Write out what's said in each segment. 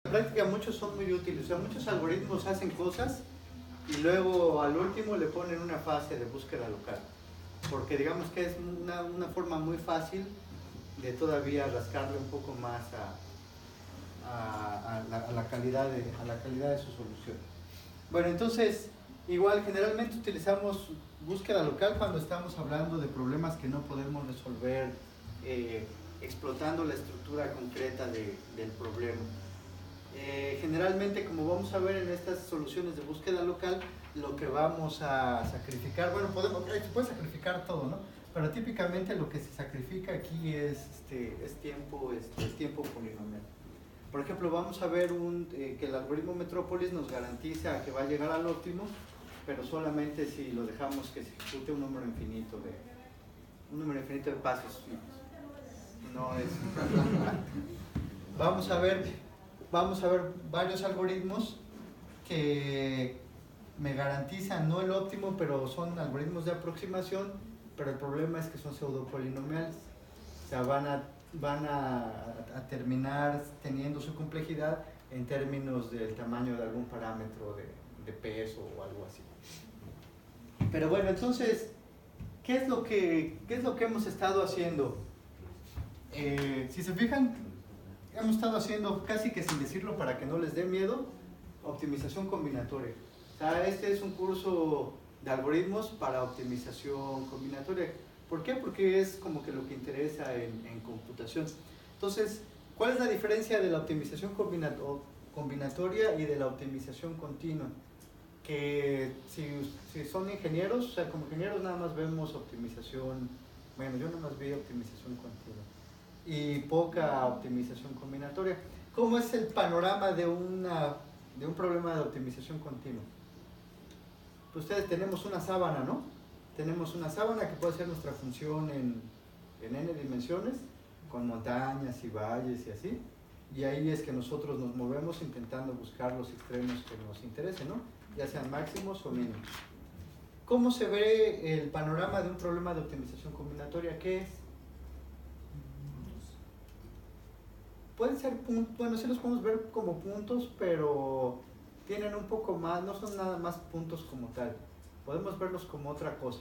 En la práctica muchos son muy útiles, o sea, muchos algoritmos hacen cosas y luego al último le ponen una fase de búsqueda local, porque digamos que es una forma muy fácil de todavía rascarle un poco más a la calidad de su solución. Bueno, entonces, igual generalmente utilizamos búsqueda local cuando estamos hablando de problemas que no podemos resolver explotando la estructura concreta del problema. Generalmente, como vamos a ver en estas soluciones de búsqueda local, lo que vamos a sacrificar, bueno, se puede sacrificar todo, ¿no? Pero típicamente lo que se sacrifica aquí es tiempo polinomial. Por ejemplo, vamos a ver que el algoritmo Metrópolis nos garantiza que va a llegar al óptimo, pero solamente si lo dejamos que se ejecute un número infinito de pasos. No es. Vamos a ver varios algoritmos que me garantizan no el óptimo, pero son algoritmos de aproximación, pero el problema es que son pseudopolinomiales. O sea, van a terminar teniendo su complejidad en términos del tamaño de algún parámetro de peso o algo así. Pero bueno, entonces, ¿qué es lo que hemos estado haciendo? Si se fijan, hemos estado haciendo, casi que sin decirlo para que no les dé miedo, optimización combinatoria. O sea, este es un curso de algoritmos para optimización combinatoria. ¿Por qué? Porque es como que lo que interesa en computación. Entonces, ¿cuál es la diferencia de la optimización combinatoria y de la optimización continua? Que si son ingenieros, o sea, como ingenieros nada más vemos optimización, bueno, yo nada más vi optimización continua y poca optimización combinatoria. ¿Cómo es el panorama de un problema de optimización continua? Pues ustedes tenemos una sábana, ¿no? Tenemos una sábana que puede ser nuestra función en n dimensiones, con montañas y valles y así, y ahí es que nosotros nos movemos intentando buscar los extremos que nos interesen, ¿no? Ya sean máximos o mínimos. ¿Cómo se ve el panorama de un problema de optimización combinatoria? ¿Qué es? Pueden ser puntos, bueno, sí los podemos ver como puntos, pero tienen un poco más, no son nada más puntos como tal. Podemos verlos como otra cosa.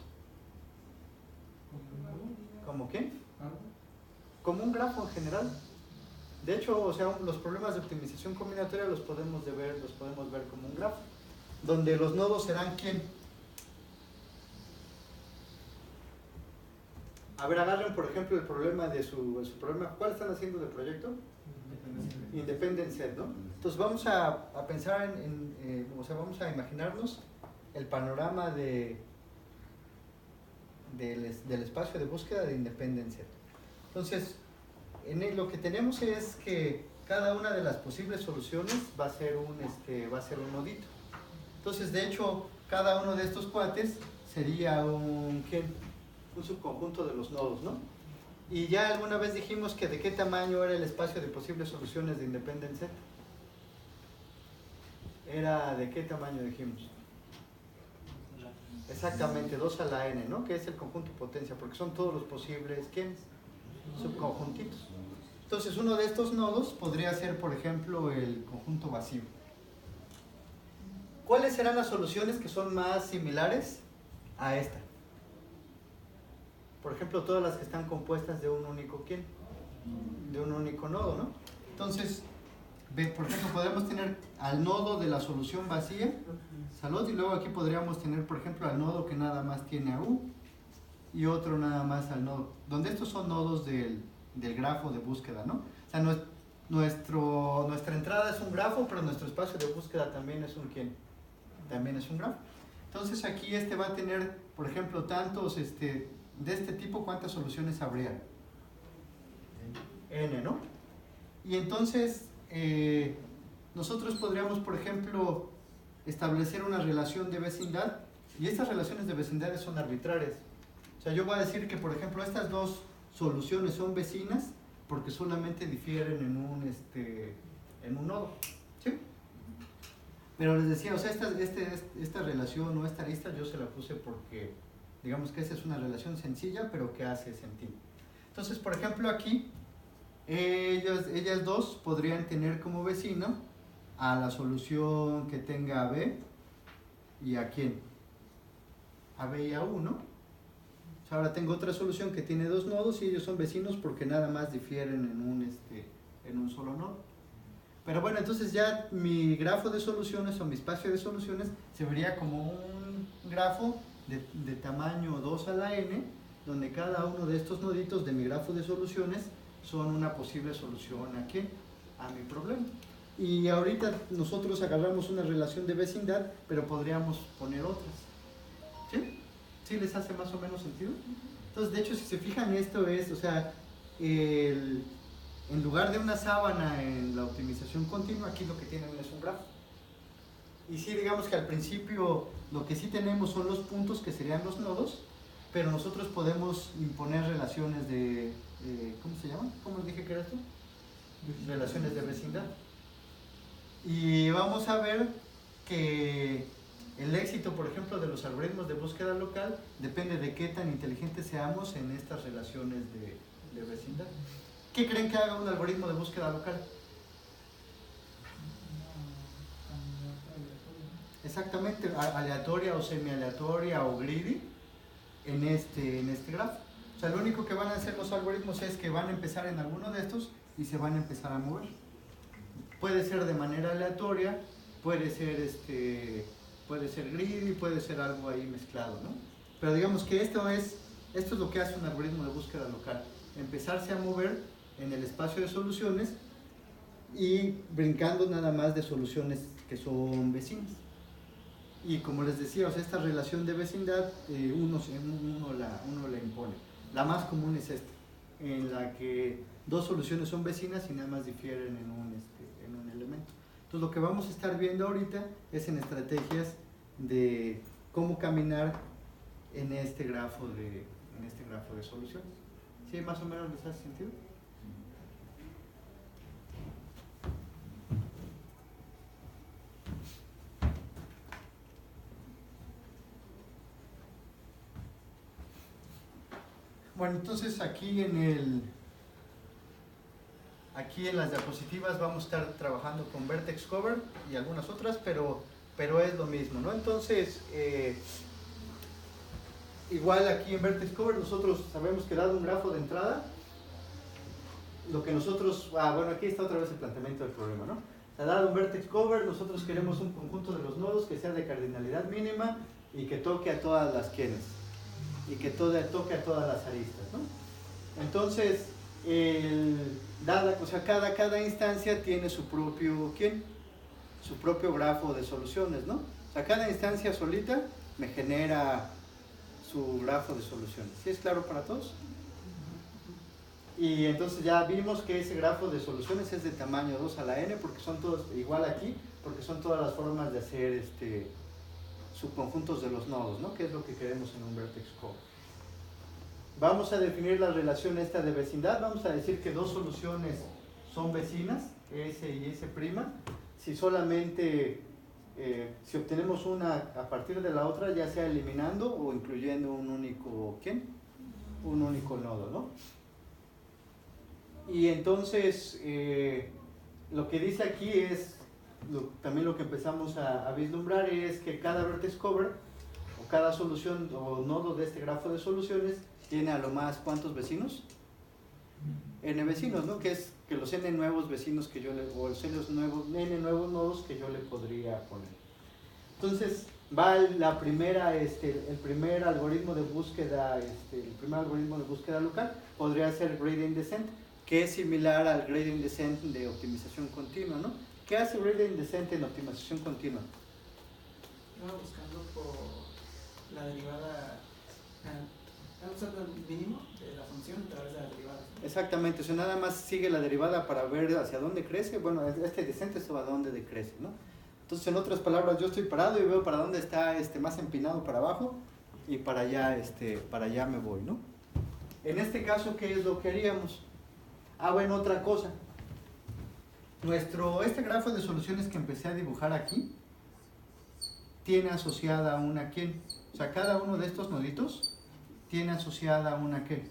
¿Como qué? Como un grafo en general. De hecho, o sea, los problemas de optimización combinatoria los podemos ver como un grafo, donde los nodos serán ¿quién? A ver, agarren por ejemplo el problema de su problema. ¿Cuál están haciendo de proyecto? Independent set, ¿no? Entonces vamos a pensar o sea, vamos a imaginarnos el panorama del espacio de búsqueda de independent set. Entonces, lo que tenemos es que cada una de las posibles soluciones va a ser un nodito. Entonces, de hecho, cada uno de estos cuates sería un subconjunto de los nodos, ¿no? Y ya alguna vez dijimos que de qué tamaño era el espacio de posibles soluciones de independent set. ¿Era de qué tamaño dijimos? Exactamente, 2 a la n, ¿no? Que es el conjunto potencia, porque son todos los posibles, ¿quiénes? Subconjuntitos. Entonces, uno de estos nodos podría ser, por ejemplo, el conjunto vacío. ¿Cuáles serán las soluciones que son más similares a esta? Por ejemplo, todas las que están compuestas de un único ¿quién? De un único nodo, ¿no? Entonces, por ejemplo, podemos tener al nodo de la solución vacía, salud, y luego aquí podríamos tener, por ejemplo, al nodo que nada más tiene a U y otro nada más al nodo, donde estos son nodos del grafo de búsqueda, ¿no? O sea, nuestra entrada es un grafo, pero nuestro espacio de búsqueda también es un ¿quién? También es un grafo. Entonces aquí va a tener, por ejemplo, tantos de este tipo, ¿cuántas soluciones habría? N, ¿no? Y entonces nosotros podríamos, por ejemplo, establecer una relación de vecindad, y estas relaciones de vecindades son arbitrarias. O sea, yo voy a decir que, por ejemplo, estas dos soluciones son vecinas porque solamente difieren en un nodo, ¿sí? Pero les decía, o sea, esta relación o esta arista yo se la puse porque digamos que esa es una relación sencilla, pero que hace sentido. Entonces, por ejemplo, aquí ellas dos podrían tener como vecino a la solución que tenga a B y a quién, a B y a U, ¿no? O sea, ahora tengo otra solución que tiene dos nodos y ellos son vecinos porque nada más difieren en un solo nodo. Pero bueno, entonces ya mi grafo de soluciones o mi espacio de soluciones se vería como un grafo de tamaño 2 a la n, donde cada uno de estos noditos de mi grafo de soluciones son una posible solución ¿a qué? A mi problema. Y ahorita nosotros agarramos una relación de vecindad, pero podríamos poner otras. ¿Sí? ¿Sí les hace más o menos sentido? Entonces, de hecho, si se fijan, esto es, o sea, en lugar de una sábana en la optimización continua, aquí lo que tienen es un grafo. Y sí, digamos que al principio lo que sí tenemos son los puntos que serían los nodos, pero nosotros podemos imponer relaciones de ¿cómo se llaman? ¿Cómo dije que era esto? Relaciones de vecindad. Y vamos a ver que el éxito, por ejemplo, de los algoritmos de búsqueda local depende de qué tan inteligentes seamos en estas relaciones de vecindad. ¿Qué creen que haga un algoritmo de búsqueda local? Exactamente, aleatoria o semi-aleatoria o greedy en este grafo. O sea, lo único que van a hacer los algoritmos es que van a empezar en alguno de estos y se van a empezar a mover. Puede ser de manera aleatoria, puede ser greedy, puede ser algo ahí mezclado, ¿no? Pero digamos que esto es lo que hace un algoritmo de búsqueda local, empezarse a mover en el espacio de soluciones y brincando nada más de soluciones que son vecinas. Y como les decía, o sea, esta relación de vecindad uno la impone. La más común es esta, en la que dos soluciones son vecinas y nada más difieren en un elemento. Entonces lo que vamos a estar viendo ahorita es en estrategias de cómo caminar en este grafo de soluciones. ¿Sí? ¿Más o menos les hace sentido? Bueno, entonces aquí en las diapositivas vamos a estar trabajando con Vertex Cover y algunas otras, pero es lo mismo, ¿no? Entonces, igual aquí en Vertex Cover nosotros sabemos que dado un grafo de entrada, lo que nosotros, bueno, aquí está otra vez el planteamiento del problema, ¿no? O sea, dado un Vertex Cover, nosotros queremos un conjunto de los nodos que sea de cardinalidad mínima y que toque a todas las quienes, y que toque a todas las aristas, ¿no? Entonces, o sea, cada instancia tiene su propio, su propio grafo de soluciones, ¿no? O sea, cada instancia solita me genera su grafo de soluciones. ¿Sí es claro para todos? Y entonces ya vimos que ese grafo de soluciones es de tamaño 2 a la n, porque son todos, igual aquí, porque son todas las formas de hacer subconjuntos de los nodos, ¿no? Que es lo que queremos en un vertex cover. Vamos a definir la relación esta de vecindad. Vamos a decir que dos soluciones son vecinas, S y S', si solamente, si obtenemos una a partir de la otra, ya sea eliminando o incluyendo un único, un único nodo, ¿no? Y entonces, lo que dice aquí es, también lo que empezamos a vislumbrar es que cada vertex cover, o cada solución o nodo de este grafo de soluciones, tiene a lo más, ¿cuántos vecinos? N vecinos, ¿no? Que es que los N nuevos vecinos que yo le, o los N nuevos nodos que yo le podría poner. Entonces, va la primera, el primer algoritmo de búsqueda, local, podría ser gradient descent, que es similar al gradient descent de optimización continua, ¿no? ¿Qué hace gradient descent en optimización continua? Vamos buscando por la derivada, estamos usando el mínimo de la función a través de la derivada. Exactamente, o sea, nada más sigue la derivada para ver hacia dónde crece. Bueno, este descent es a dónde decrece, ¿no? Entonces, en otras palabras, yo estoy parado y veo para dónde está más empinado para abajo y para allá me voy, ¿no? En este caso, ¿qué es lo que haríamos? Bueno, otra cosa. Este grafo de soluciones que empecé a dibujar aquí tiene asociada una ¿quién? O sea, cada uno de estos noditos tiene asociada una ¿qué?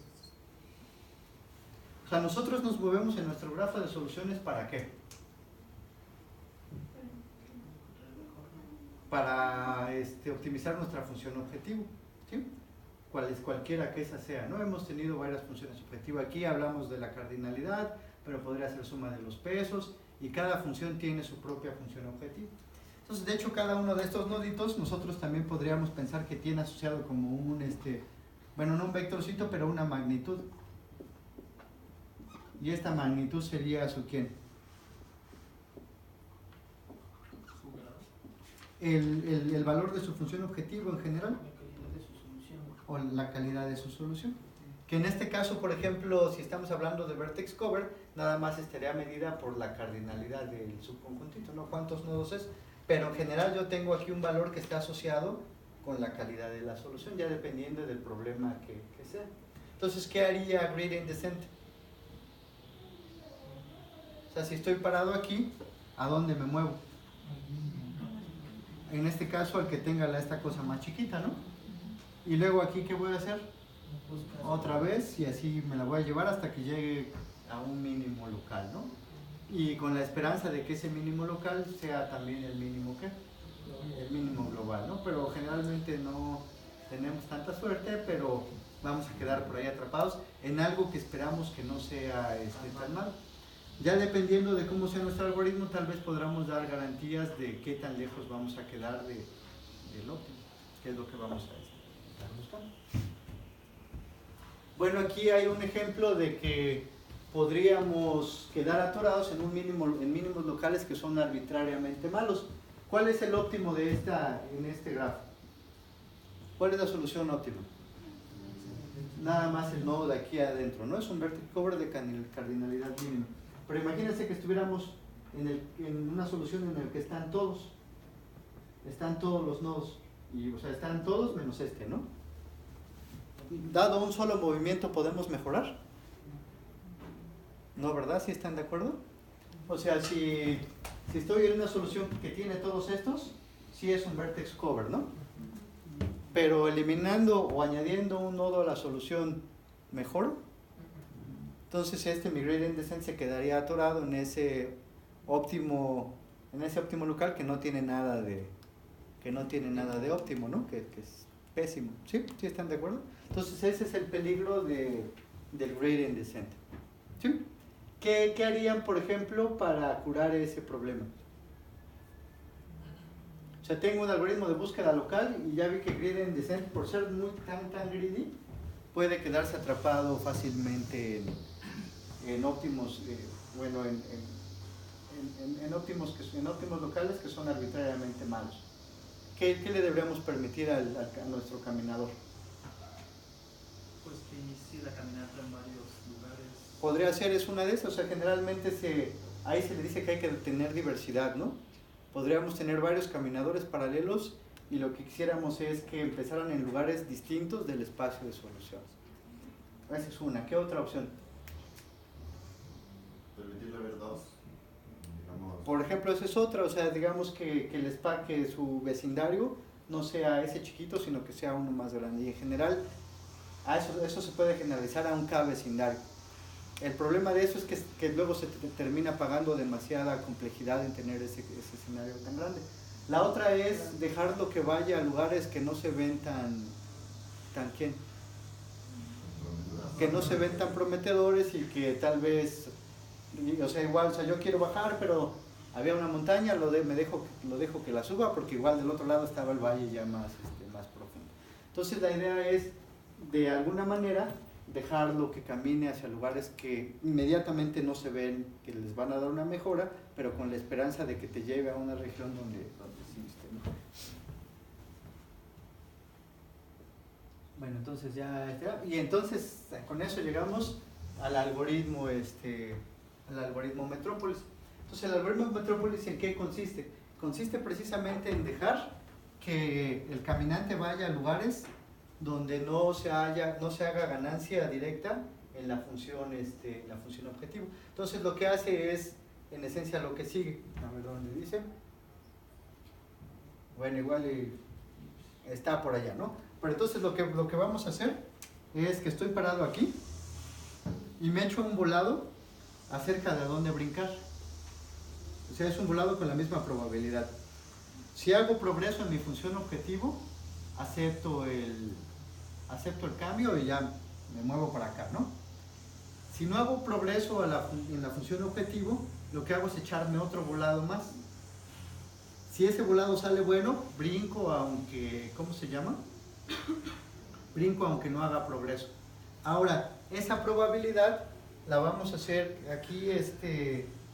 O sea, nosotros nos movemos en nuestro grafo de soluciones ¿para qué? para optimizar nuestra función objetivo, ¿sí? Cualquiera que esa sea, ¿no? Hemos tenido varias funciones objetivas. Aquí hablamos de la cardinalidad, pero podría ser suma de los pesos, y cada función tiene su propia función objetiva. Entonces, de hecho, cada uno de estos noditos nosotros también podríamos pensar que tiene asociado como un, bueno, no un vectorcito, pero una magnitud. Y esta magnitud sería su ¿quién? El valor de su función objetivo en general. O la calidad de su solución. Que en este caso, por ejemplo, si estamos hablando de vertex cover, nada más estaría medida por la cardinalidad del subconjuntito, ¿no? ¿Cuántos nodos es? Pero en general yo tengo aquí un valor que está asociado con la calidad de la solución, ya dependiendo del problema que sea. Entonces, ¿qué haría gradient descent? O sea, si estoy parado aquí, ¿a dónde me muevo? En este caso, al que tenga esta cosa más chiquita, ¿no? Y luego aquí, ¿qué voy a hacer? Otra vez, y así me la voy a llevar hasta que llegue a un mínimo local, ¿no? Y con la esperanza de que ese mínimo local sea también el mínimo, ¿qué? El mínimo global, ¿no? Pero generalmente no tenemos tanta suerte, pero vamos a quedar por ahí atrapados en algo que esperamos que no sea tan mal. Ya dependiendo de cómo sea nuestro algoritmo, tal vez podamos dar garantías de qué tan lejos vamos a quedar del óptimo, que es lo que vamos a estar buscando. Bueno, aquí hay un ejemplo de que podríamos quedar atorados en mínimos locales que son arbitrariamente malos. ¿Cuál es el óptimo en este grafo? ¿Cuál es la solución óptima? Nada más el nodo de aquí adentro, ¿no? Es un vertex cover de cardinalidad mínima. Pero imagínense que estuviéramos en una solución en la que están todos los nodos, o sea, están todos menos ¿no? Dado un solo movimiento, ¿podemos mejorar? ¿No, verdad? ¿Sí están de acuerdo? O sea, si estoy en una solución que tiene todos estos, sí es un vertex cover, ¿no? Pero eliminando o añadiendo un nodo a la solución, ¿mejoro? Entonces mi gradient descent se quedaría atorado en ese óptimo local que no tiene nada de óptimo, ¿no? Que es pésimo. ¿Sí? ¿Sí están de acuerdo? Entonces ese es el peligro del gradient descent. ¿Sí? ¿Qué harían, por ejemplo, para curar ese problema? O sea, tengo un algoritmo de búsqueda local y ya vi que gradient descent, por ser muy tan greedy, puede quedarse atrapado fácilmente en óptimos, en óptimos locales que son arbitrariamente malos. ¿Qué le deberíamos permitir a nuestro caminador? Pues que inicie la caminata en varios lugares. Podría ser, es una de esas, o sea, generalmente ahí se le dice que hay que tener diversidad, ¿no? Podríamos tener varios caminadores paralelos y lo que quisiéramos es que empezaran en lugares distintos del espacio de soluciones. Esa es una. ¿Qué otra opción? Permitirle ver dos, digamos. Por ejemplo, esa es otra, o sea, digamos que su vecindario no sea ese chiquito, sino que sea uno más grande. Y en general, eso se puede generalizar a un K vecindario. El problema de eso es que luego se termina pagando demasiada complejidad en tener ese escenario tan grande. La otra es dejarlo que vaya a lugares que no se ven que no se ven tan prometedores y que tal vez, o sea, igual, o sea, yo quiero bajar, pero había una montaña, lo dejo que la suba, porque igual del otro lado estaba el valle ya más profundo. Entonces la idea es, de alguna manera, dejarlo que camine hacia lugares que inmediatamente no se ven, que les van a dar una mejora, pero con la esperanza de que te lleve a una región donde sí esté mejor. Bueno, entonces y entonces con eso llegamos al algoritmo Metrópolis. Entonces el algoritmo Metrópolis, ¿en qué consiste? Consiste precisamente en dejar que el caminante vaya a lugares donde no se haga ganancia directa en la función objetivo. Entonces lo que hace es, en esencia, lo que sigue. A ver dónde dice. Bueno, igual está por allá, ¿no? Pero entonces lo que vamos a hacer es que estoy parado aquí y me echo un volado acerca de dónde brincar. O sea, es un volado con la misma probabilidad. Si hago progreso en mi función objetivo, acepto el cambio y ya me muevo para acá, ¿no? Si no hago progreso en la función objetivo, lo que hago es echarme otro volado más. Si ese volado sale bueno, brinco aunque, ¿cómo se llama? Brinco aunque no haga progreso. Ahora, esa probabilidad la vamos a hacer aquí,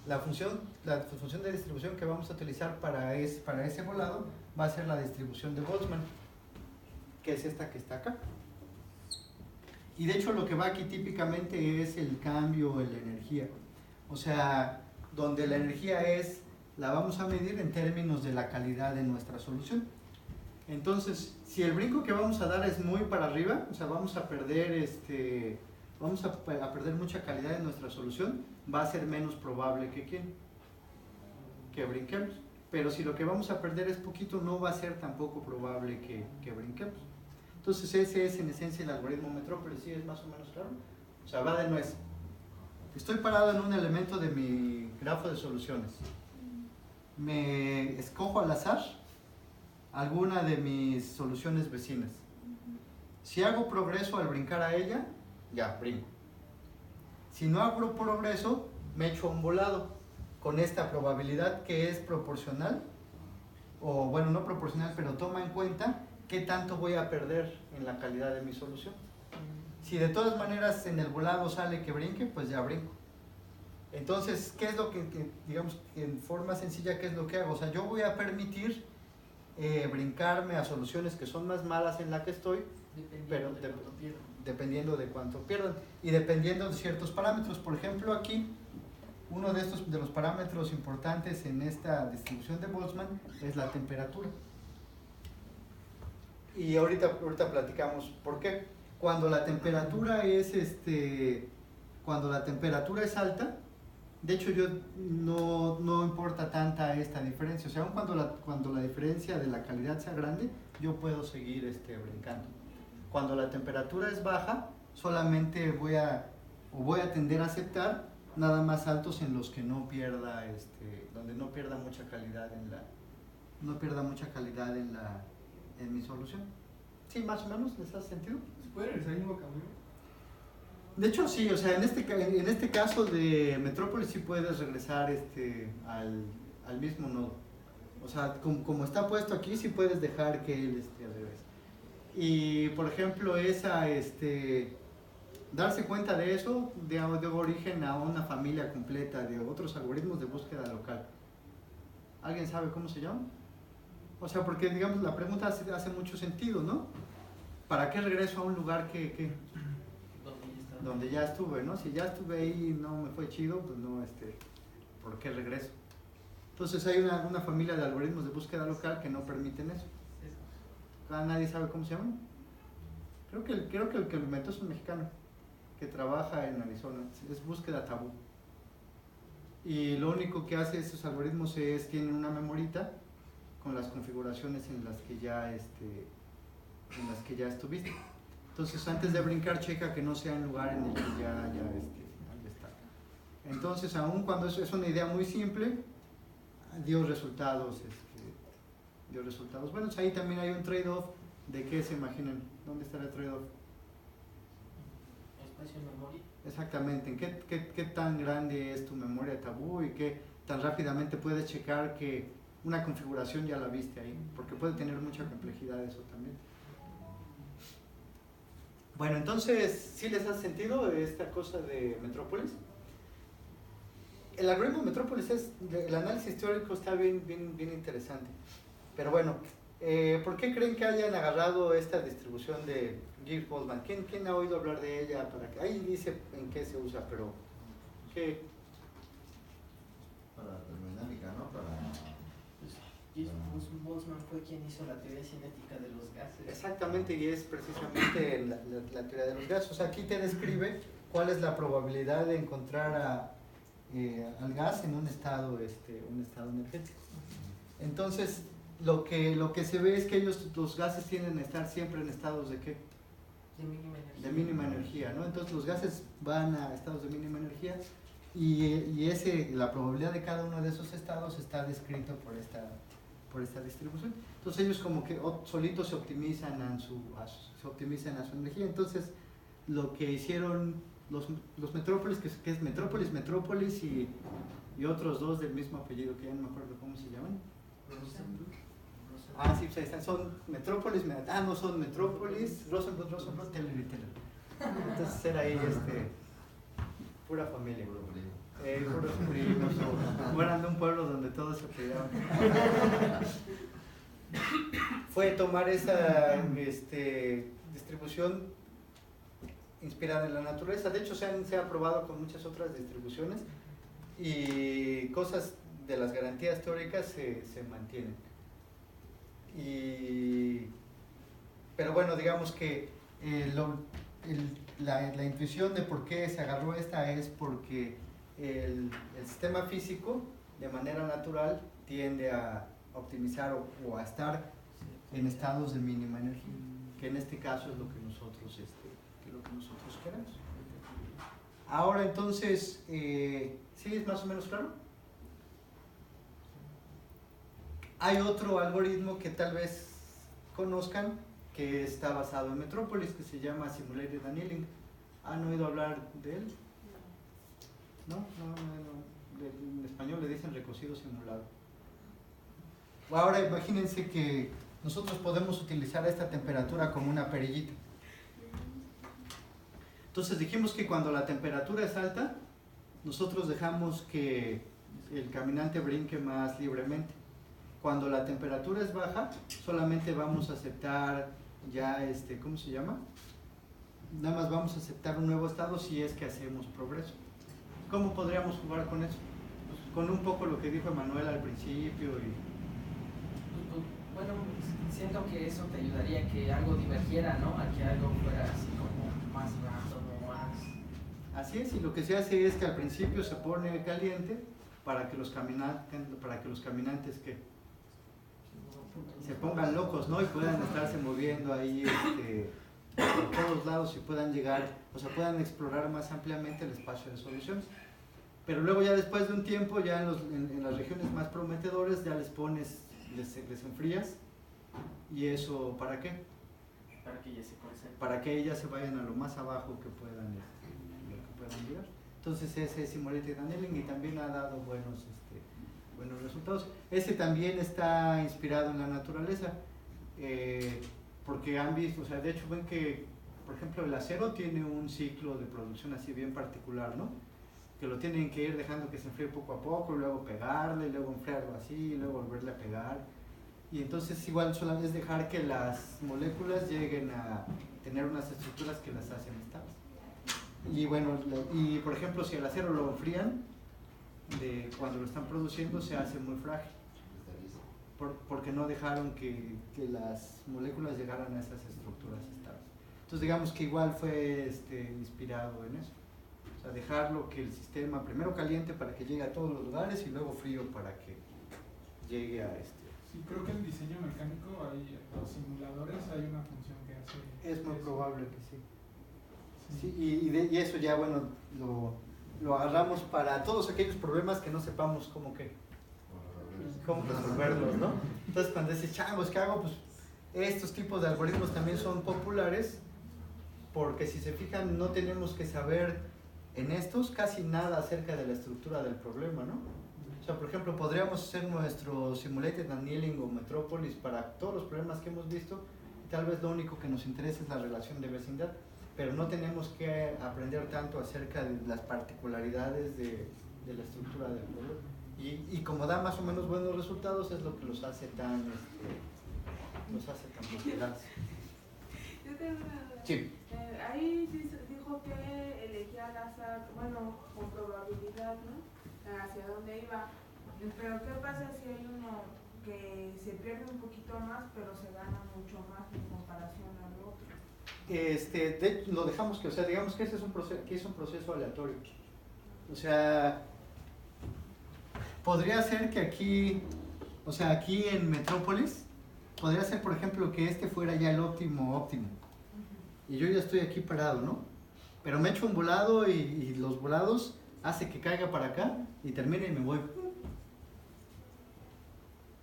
la función de distribución que vamos a utilizar para ese volado va a ser la distribución de Boltzmann, que es esta que está acá. Y de hecho lo que va aquí típicamente es el cambio en la energía. O sea, donde la energía la vamos a medir en términos de la calidad de nuestra solución. Entonces, si el brinco que vamos a dar es muy para arriba, o sea, vamos a perder mucha calidad en nuestra solución, va a ser menos probable que brinquemos. Pero si lo que vamos a perder es poquito, no va a ser tampoco probable que brinquemos. Entonces ese es en esencia el algoritmo Metrópolis, ¿sí es más o menos claro? O sea, va de nuez. Estoy parado en un elemento de mi grafo de soluciones. Me escojo al azar alguna de mis soluciones vecinas. Si hago progreso al brincar a ella, ya, brinco. Si no hago progreso, me echo un volado con esta probabilidad que es proporcional, o bueno, no proporcional, pero toma en cuenta qué tanto voy a perder en la calidad de mi solución. Si de todas maneras en el volado sale que brinque, pues ya brinco. Entonces, ¿qué es lo que digamos, en forma sencilla, qué es lo que hago? O sea, yo voy a permitir brincarme a soluciones que son más malas en la que estoy, dependiendo de cuánto pierdan y dependiendo de ciertos parámetros. Por ejemplo, aquí, uno de los parámetros importantes en esta distribución de Boltzmann es la temperatura. Y ahorita platicamos por qué. Cuando la temperatura es alta, de hecho no importa tanta esta diferencia. O sea, aun cuando la diferencia de la calidad sea grande, yo puedo seguir brincando. Cuando la temperatura es baja, solamente voy a tender a aceptar nada más saltos en los que no pierda donde no pierda mucha calidad en mi solución. ¿Sí, más o menos? ¿Les hace sentido? ¿Se puede regresar al mismo camino? De hecho, sí, o sea, en este caso de Metrópolis sí puedes regresar al mismo nodo. O sea, como está puesto aquí, sí puedes dejar que él esté al revés. Y, por ejemplo, darse cuenta de eso dio origen a una familia completa de otros algoritmos de búsqueda local. ¿Alguien sabe cómo se llama? O sea, porque digamos la pregunta hace mucho sentido, ¿no? ¿Para qué regreso a un lugar donde ya estuve, ¿no? Si ya estuve ahí y no me fue chido, pues no, ¿por qué regreso? Entonces hay una familia de algoritmos de búsqueda local que no permiten eso. ¿Nadie sabe cómo se llama? Creo que el que lo inventó es un mexicano que trabaja en Arizona, es búsqueda tabú. Y lo único que hace esos algoritmos es, tienen una memorita con las configuraciones en las que ya estuviste. Entonces antes de brincar checa que no sea un lugar en el que ya está. Entonces aun cuando es una idea muy simple, dio resultados buenos. Ahí también hay un trade-off de qué se imaginan. ¿Dónde está el trade-off? Espacio en memoria. Exactamente, en qué tan grande es tu memoria tabú y qué tan rápidamente puedes checar que una configuración ya la viste ahí, porque puede tener mucha complejidad eso también. Bueno, entonces, ¿sí les ha sentido esta cosa de Metrópolis? El algoritmo Metrópolis el análisis teórico está bien interesante. Pero bueno, ¿por qué creen que hayan agarrado esta distribución de Gibbs-Boltzmann? ¿Quién ha oído hablar de ella? Ahí dice en qué se usa, pero ¿qué? Para termodinámica, ¿no? Boltzmann fue quien hizo la teoría cinética de los gases. Exactamente, y es precisamente la teoría de los gases. O sea, aquí te describe cuál es la probabilidad de encontrar al gas en un estado energético. Entonces, lo que se ve es que los gases tienden a estar siempre en estados de ¿qué? De mínima energía, ¿no? Entonces los gases van a estados de mínima energía y la probabilidad de cada uno de esos estados está descrito por por esta distribución. Entonces ellos como que solitos se optimizan a su energía. Entonces lo que hicieron los Metrópolis, que es Metrópolis y otros dos del mismo apellido que ya no me acuerdo cómo se llaman. Ah, sí, pues ahí están, son Metrópolis, no son Metrópolis, Rosenbluth, Teller y Teller. Entonces era ahí pura familia. Puros primos, o eran de un pueblo donde todos se peleaban. Fue tomar esa distribución inspirada en la naturaleza. De hecho, se ha probado con muchas otras distribuciones y cosas de las garantías teóricas se mantienen. Pero bueno, digamos que la intuición de por qué se agarró esta es porque el sistema físico de manera natural tiende a optimizar o a estar en estados de mínima energía, que en este caso es lo que nosotros queremos. Ahora entonces, ¿sí es más o menos claro? Hay otro algoritmo que tal vez conozcan que está basado en Metrópolis, que se llama Simulated Annealing. ¿Han oído hablar de él? No. En español le dicen recocido simulado. Ahora imagínense que nosotros podemos utilizar esta temperatura como una perillita. Entonces dijimos que cuando la temperatura es alta, nosotros dejamos que el caminante brinque más libremente. Cuando la temperatura es baja, solamente vamos a aceptar ya, ¿cómo se llama? Nada más vamos a aceptar un nuevo estado si es que hacemos progreso. ¿Cómo podríamos jugar con eso? Pues con un poco lo que dijo Emanuel al principio. Bueno, siento que eso te ayudaría a que algo divergiera, ¿no? A que algo fuera así como más random o más... Así es, y lo que se hace es que al principio se pone caliente para que los caminantes se pongan locos, ¿no? Y puedan estarse moviendo ahí por todos lados y puedan llegar, o sea, puedan explorar más ampliamente el espacio de soluciones. Pero luego ya después de un tiempo, ya en las regiones más prometedoras, ya les pones, les enfrías. ¿Y eso para qué? Para que ellas se concentren. Para que ellas se vayan a lo más abajo que puedan llegar. Entonces ese es Simulated Annealing y también ha dado buenos resultados. Ese también está inspirado en la naturaleza, porque han visto, o sea, de hecho ven que, por ejemplo, el acero tiene un ciclo de producción así bien particular, ¿no? Que lo tienen que ir dejando que se enfríe poco a poco, luego pegarle, luego enfriarlo así, luego volverle a pegar. Y entonces igual solamente es dejar que las moléculas lleguen a tener unas estructuras que las hacen estables. Y bueno, y por ejemplo, si el acero lo enfrían, cuando lo están produciendo se hace muy frágil, porque no dejaron que las moléculas llegaran a esas estructuras estables. Entonces digamos que igual fue inspirado en eso. O sea, dejarlo que el sistema primero caliente para que llegue a todos los lugares y luego frío para que llegue a Sí, creo que en diseño mecánico, los simuladores, hay una función que hace... Es muy probable que sí. Sí, y eso ya, bueno, lo agarramos para todos aquellos problemas que no sepamos cómo resolverlos, ¿no? Entonces cuando dices, changos, ¿qué hago? Pues estos tipos de algoritmos también son populares, porque si se fijan no tenemos que saber en estos casi nada acerca de la estructura del problema, ¿no? O sea, por ejemplo, podríamos hacer nuestro Simulated Annealing o Metrópolis para todos los problemas que hemos visto, y tal vez lo único que nos interesa es la relación de vecindad, pero no tenemos que aprender tanto acerca de las particularidades de la estructura del problema. Y como da más o menos buenos resultados, es lo que los hace tan populares. Yo tengo una duda. Sí. Ahí dijo que elegía al azar, bueno, con probabilidad, ¿no? Hacia dónde iba. Pero ¿qué pasa si hay uno que se pierde un poquito más, pero se gana mucho más en comparación al otro? Lo dejamos que, o sea, digamos que ese es un proceso aleatorio. O sea, podría ser que aquí en Metrópolis, podría ser, por ejemplo, que fuera ya el óptimo. Y yo ya estoy aquí parado, ¿no? Pero me echo un volado y los volados hace que caiga para acá y termine y me voy.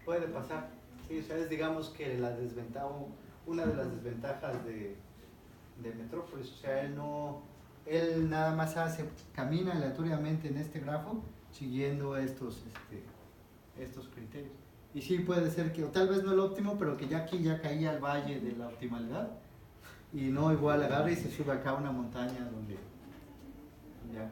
Puede pasar. Sí, o sea, es digamos que la desventaja, una de las desventajas de Metrópolis. O sea, él nada más camina aleatoriamente en este grafo siguiendo estos criterios. Y sí puede ser que, o tal vez no el óptimo, pero que ya aquí ya caía al valle de la optimalidad y no igual agarra y se sube acá a una montaña donde ya.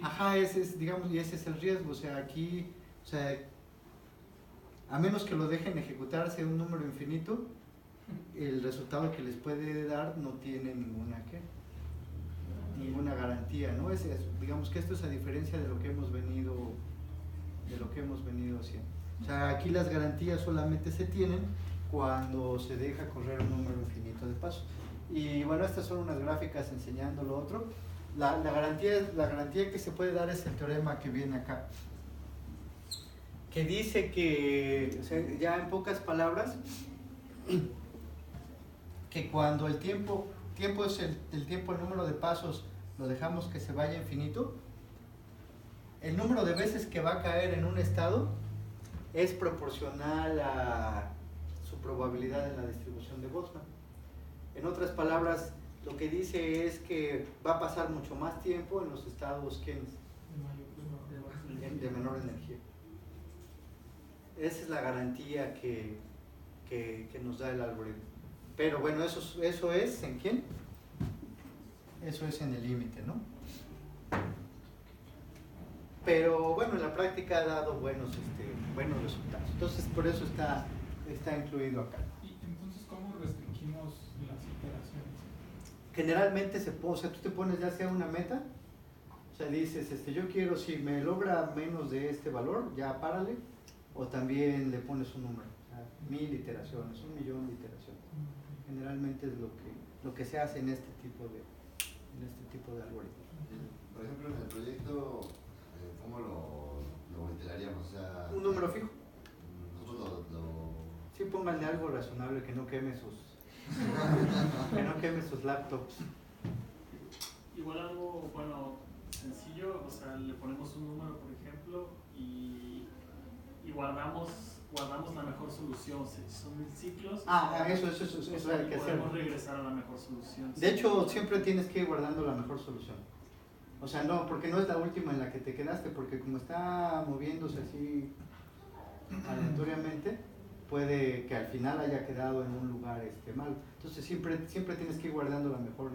Ajá, ese es, digamos, y ese es el riesgo. O sea, aquí, o sea, a menos que lo dejen ejecutarse un número infinito, el resultado que les puede dar no tiene ninguna garantía, ¿no? Digamos que esto es a diferencia de lo que hemos venido haciendo. O sea, aquí las garantías solamente se tienen cuando se deja correr un número infinito de pasos. Y bueno, estas son unas gráficas enseñando lo otro. La garantía que se puede dar es el teorema que viene acá, que dice que, o sea, ya en pocas palabras, que cuando el tiempo es el número de pasos, lo dejamos que se vaya infinito, el número de veces que va a caer en un estado es proporcional a su probabilidad en la distribución de Boltzmann. En otras palabras, lo que dice es que va a pasar mucho más tiempo en los estados de menor energía. Esa es la garantía que nos da el algoritmo. Pero bueno, eso es ¿en quién? Eso es en el límite, ¿no? Pero bueno, en la práctica ha dado buenos resultados. Entonces, por eso está incluido acá. ¿Y entonces cómo restringimos las iteraciones? Generalmente o sea, tú te pones ya sea una meta, o sea, dices, yo quiero, si me logra menos de este valor, ya párale, o también le pones un número, o sea, 1000 iteraciones, 1.000.000 de iteraciones. Generalmente es lo que se hace en este tipo de algoritmos. Por ejemplo, en el proyecto, ¿cómo lo iteraríamos? O sea, Un número fijo. Nosotros Sí, pónganle algo razonable que no queme sus laptops. Igual algo, bueno, sencillo, o sea, le ponemos un número, por ejemplo, y guardamos la mejor solución. Son ciclos. Eso hay que hacer. Podemos regresar a la mejor solución. De hecho, siempre tienes que ir guardando la mejor solución. O sea, no, porque no es la última en la que te quedaste, porque como está moviéndose así aleatoriamente, puede que al final haya quedado en un lugar malo. Entonces siempre tienes que ir guardando la mejor.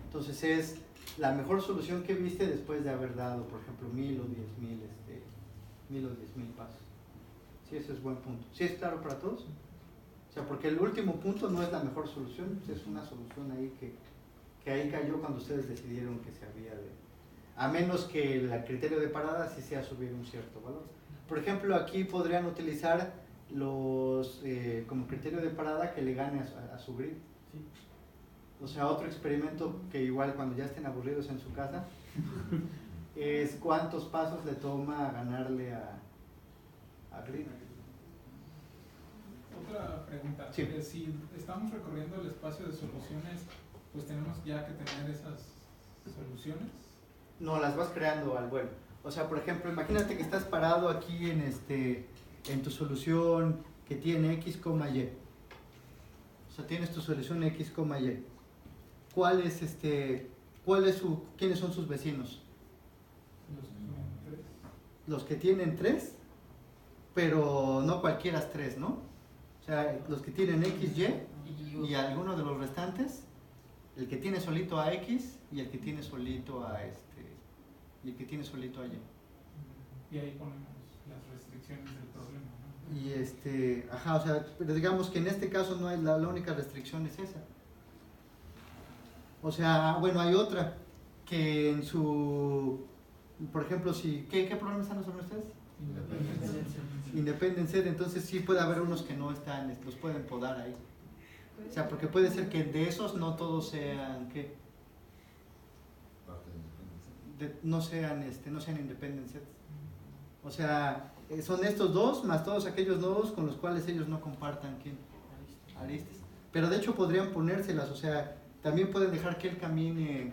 Entonces es la mejor solución que viste después de haber dado, por ejemplo, 1000 o 10.000 pasos. Sí, ese es buen punto. ¿Sí es claro para todos? O sea, porque el último punto no es la mejor solución, es una solución ahí que ahí cayó cuando ustedes decidieron que se había de... A menos que el criterio de parada sí sea subir un cierto valor. Por ejemplo, aquí podrían utilizar como criterio de parada que le gane a su grid. Sí. O sea, otro experimento que igual cuando ya estén aburridos en su casa es cuántos pasos le toma ganarle a grid. Otra pregunta. Sí. Si estamos recorriendo el espacio de soluciones, pues tenemos ya que tener esas soluciones. No, las vas creando al vuelo. O sea, por ejemplo, imagínate que estás parado aquí en tu solución que tiene X, Y. O sea, tienes tu solución X, Y. ¿Quiénes son sus vecinos? Los que tienen 3, pero no cualquiera es 3, ¿no? O sea, los que tienen X, y alguno de los restantes, el que tiene solito a X y el que tiene solito a y el que tiene solito a Y. Y ahí ponemos las restricciones del problema, ¿no? Y o sea, pero digamos que en este caso no es la única restricción es esa. O sea, bueno, hay otra que en por ejemplo, ¿qué problemas están resolviendo ustedes? Independent set, entonces sí puede haber unos que no están, los pueden podar ahí. O sea, porque puede ser que de esos no todos sean, ¿qué? No sean independent sets. O sea, son estos dos más todos aquellos nodos con los cuales ellos no compartan aristas. Pero de hecho podrían ponérselas, o sea, también pueden dejar que él camine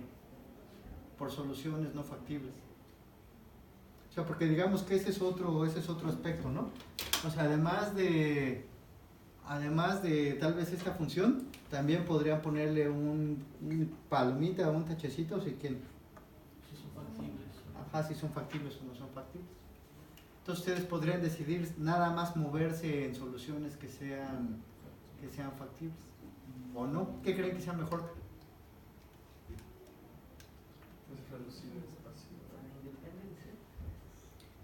por soluciones no factibles. O sea, porque digamos que ese es otro aspecto, ¿no? O sea, además de tal vez esta función, también podrían ponerle un palomita o un tachecito si quieren. Si son factibles. Ajá, si son factibles o no son factibles. Entonces ustedes podrían decidir nada más moverse en soluciones que sean factibles. ¿O no? ¿Qué creen que sea mejor? Pues reducir el espacio.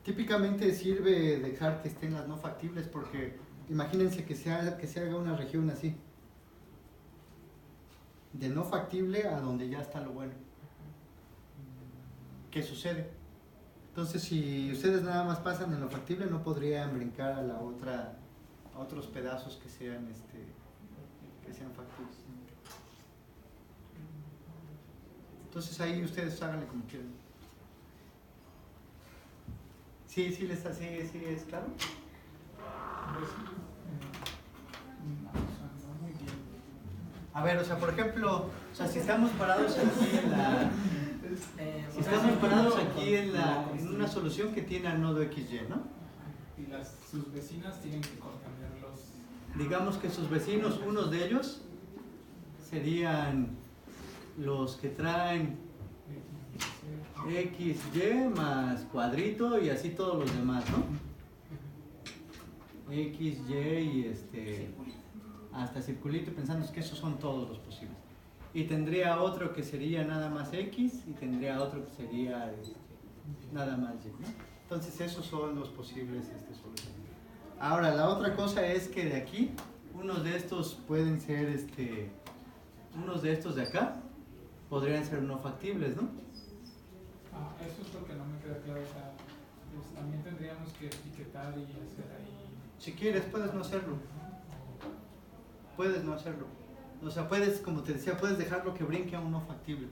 Típicamente sirve dejar que estén las no factibles porque imagínense que se haga una región así. De no factible a donde ya está lo bueno. ¿Qué sucede? Entonces, si ustedes nada más pasan en lo factible, no podrían brincar a la otra, a otros pedazos que sean factibles. Entonces ahí ustedes háganle como quieran. Sí, sí es claro. Pues, no, o sea, no muy bien. A ver, o sea, por ejemplo, o sea, si estamos parados aquí en la... Si estamos parados aquí en una solución que tiene al nodo XY, ¿no? Y sus vecinas tienen que contenerlos. Digamos que sus vecinos, unos de ellos, serían los que traen X, Y más cuadrito y así todos los demás, ¿no? X, Y y hasta circulito, pensando que esos son todos los posibles. Y tendría otro que sería nada más X y tendría otro que sería nada más Y, ¿no? Entonces esos son los posibles soluciones. Ahora la otra cosa es que de aquí, unos de estos pueden ser, unos de estos de acá podrían ser no factibles, ¿no? Eso es lo que no me queda claro. O sea, pues también tendríamos que etiquetar y hacer ahí. Si quieres, puedes no hacerlo. Puedes no hacerlo. O sea, puedes, como te decía, puedes dejarlo que brinque a un no factible.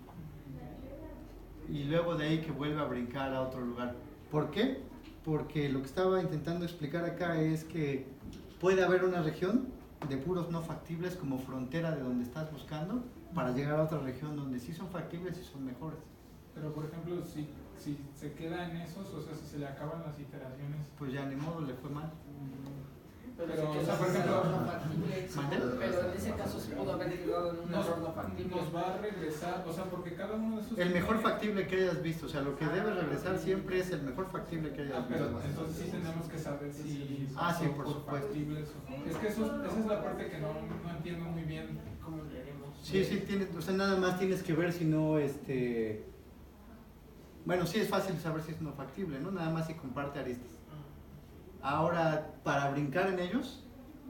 Y luego de ahí que vuelva a brincar a otro lugar. ¿Por qué? Porque lo que estaba intentando explicar acá es que puede haber una región de puros no factibles como frontera de donde estás buscando para llegar a otra región donde sí son factibles y son mejores. Pero por ejemplo, si se queda en esos, o sea, si se le acaban las iteraciones. Pues ya ni modo, le fue mal. Pero, si o sea, queda por ejemplo, no factible, ¿mande? pero en ese caso se pudo haber quedado en un error no factible. nos va a regresar, o sea, porque cada uno de esos. El mejor factible que hayas visto, o sea, lo que debe regresar siempre es el mejor factible que hayas Pero visto. entonces sí tenemos que saber si sí, son por supuesto. factibles o no. Es que esa es la parte que no entiendo muy bien. ¿Cómo le haremos? Sí, tienes, o sea, nada más tienes que ver si no, bueno, sí es fácil saber si es no factible, ¿no? Nada más si comparte aristas. Ahora, para brincar en ellos,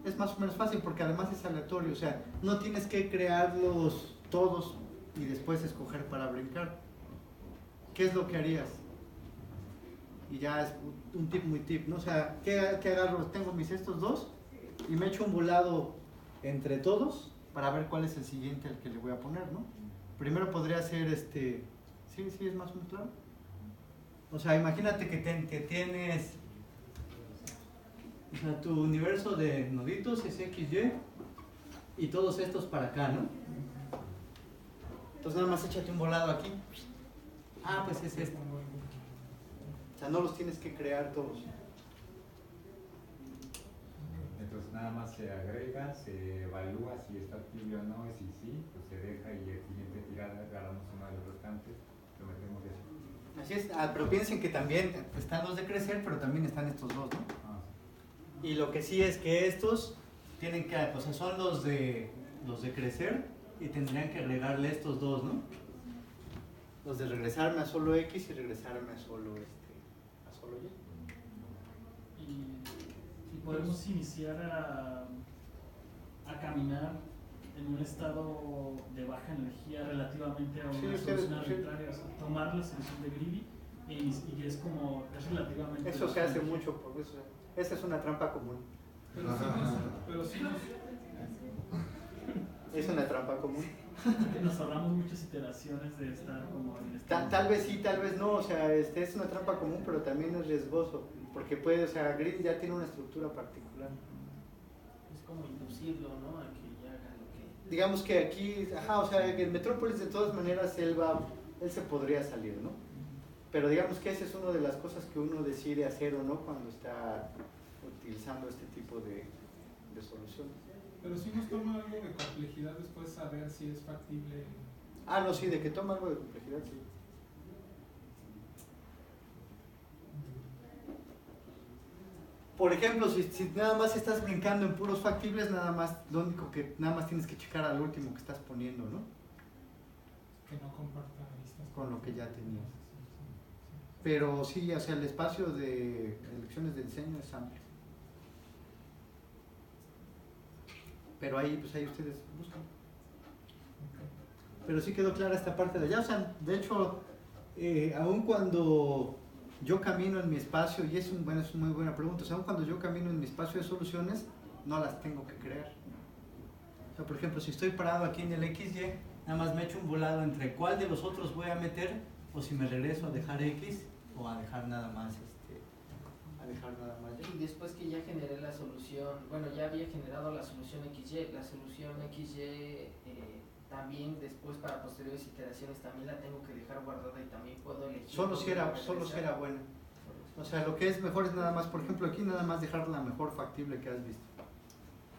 es más o menos fácil porque además es aleatorio, o sea, no tienes que crearlos todos y después escoger para brincar. ¿Qué es lo que harías? Y ya es un tip muy tip, ¿no? O sea, ¿qué agarro? Tengo estos dos y me echo un volado entre todos para ver cuál es el siguiente al que le voy a poner, ¿no? Primero podría ser sí, es más o menos claro. O sea, imagínate que tienes, o sea, tu universo de noditos es XY y todos estos para acá, ¿no? Entonces nada más échate un volado aquí. Pues es este. O sea, no los tienes que crear todos. Entonces nada más se agrega, se evalúa si es factible o no, y si sí, pues se deja y el siguiente tirada agarramos uno de los restantes, lo metemos de eso. Así es, pero piensen que también están los de crecer, pero también están estos dos, ¿no? Y lo que sí es que estos tienen que, o sea, son los de crecer y tendrían que agregarle estos dos, ¿no? Los de regresarme a solo X y regresarme a solo Y. Y podemos iniciar a caminar en un estado de baja energía relativamente a una solución arbitraria, o sea, tomar la solución de Greedy y es como, es relativamente... Eso se hace mucho, por eso. Esa es una trampa común. Pero sí es una trampa común. Nos ahorramos muchas iteraciones de estar como en Tal vez sí, tal vez no, o sea, es una trampa común, pero también es riesgoso, porque puede, o sea, Greedy ya tiene una estructura particular. Es como inducirlo, ¿no? A que ya haga lo que... Digamos que aquí, o sea, en Metrópolis de todas maneras él se podría salir, ¿no? Pero digamos que esa es una de las cosas que uno decide hacer o no cuando está utilizando este tipo de soluciones. Pero sí nos toma algo de complejidad después saber si es factible. Ah, no, sí, de que toma algo de complejidad, sí. Por ejemplo, si nada más estás brincando en puros factibles, nada más, lo único que nada más tienes que checar al último que estás poniendo, ¿no? Que no comparta vistas Con lo que ya tenías. Pero sí, o sea, el espacio de elecciones de diseño es amplio. Pero ahí, pues ahí ustedes buscan. Pero sí quedó clara esta parte de allá. O sea, de hecho, aun cuando yo camino en mi espacio, y es una muy buena pregunta, o sea, aun cuando yo camino en mi espacio de soluciones, no las tengo que crear. O sea, por ejemplo, si estoy parado aquí en el XY, nada más me echo un volado entre cuál de los otros voy a meter, o si me regreso a dejar X, o a dejar nada más Y después que ya generé la solución, bueno, ya había generado la solución XY, también después para posteriores iteraciones también la tengo que dejar guardada y también puedo elegir. Solo si era buena. O sea, lo que es mejor es nada más, por ejemplo, aquí nada más dejar la mejor factible que has visto.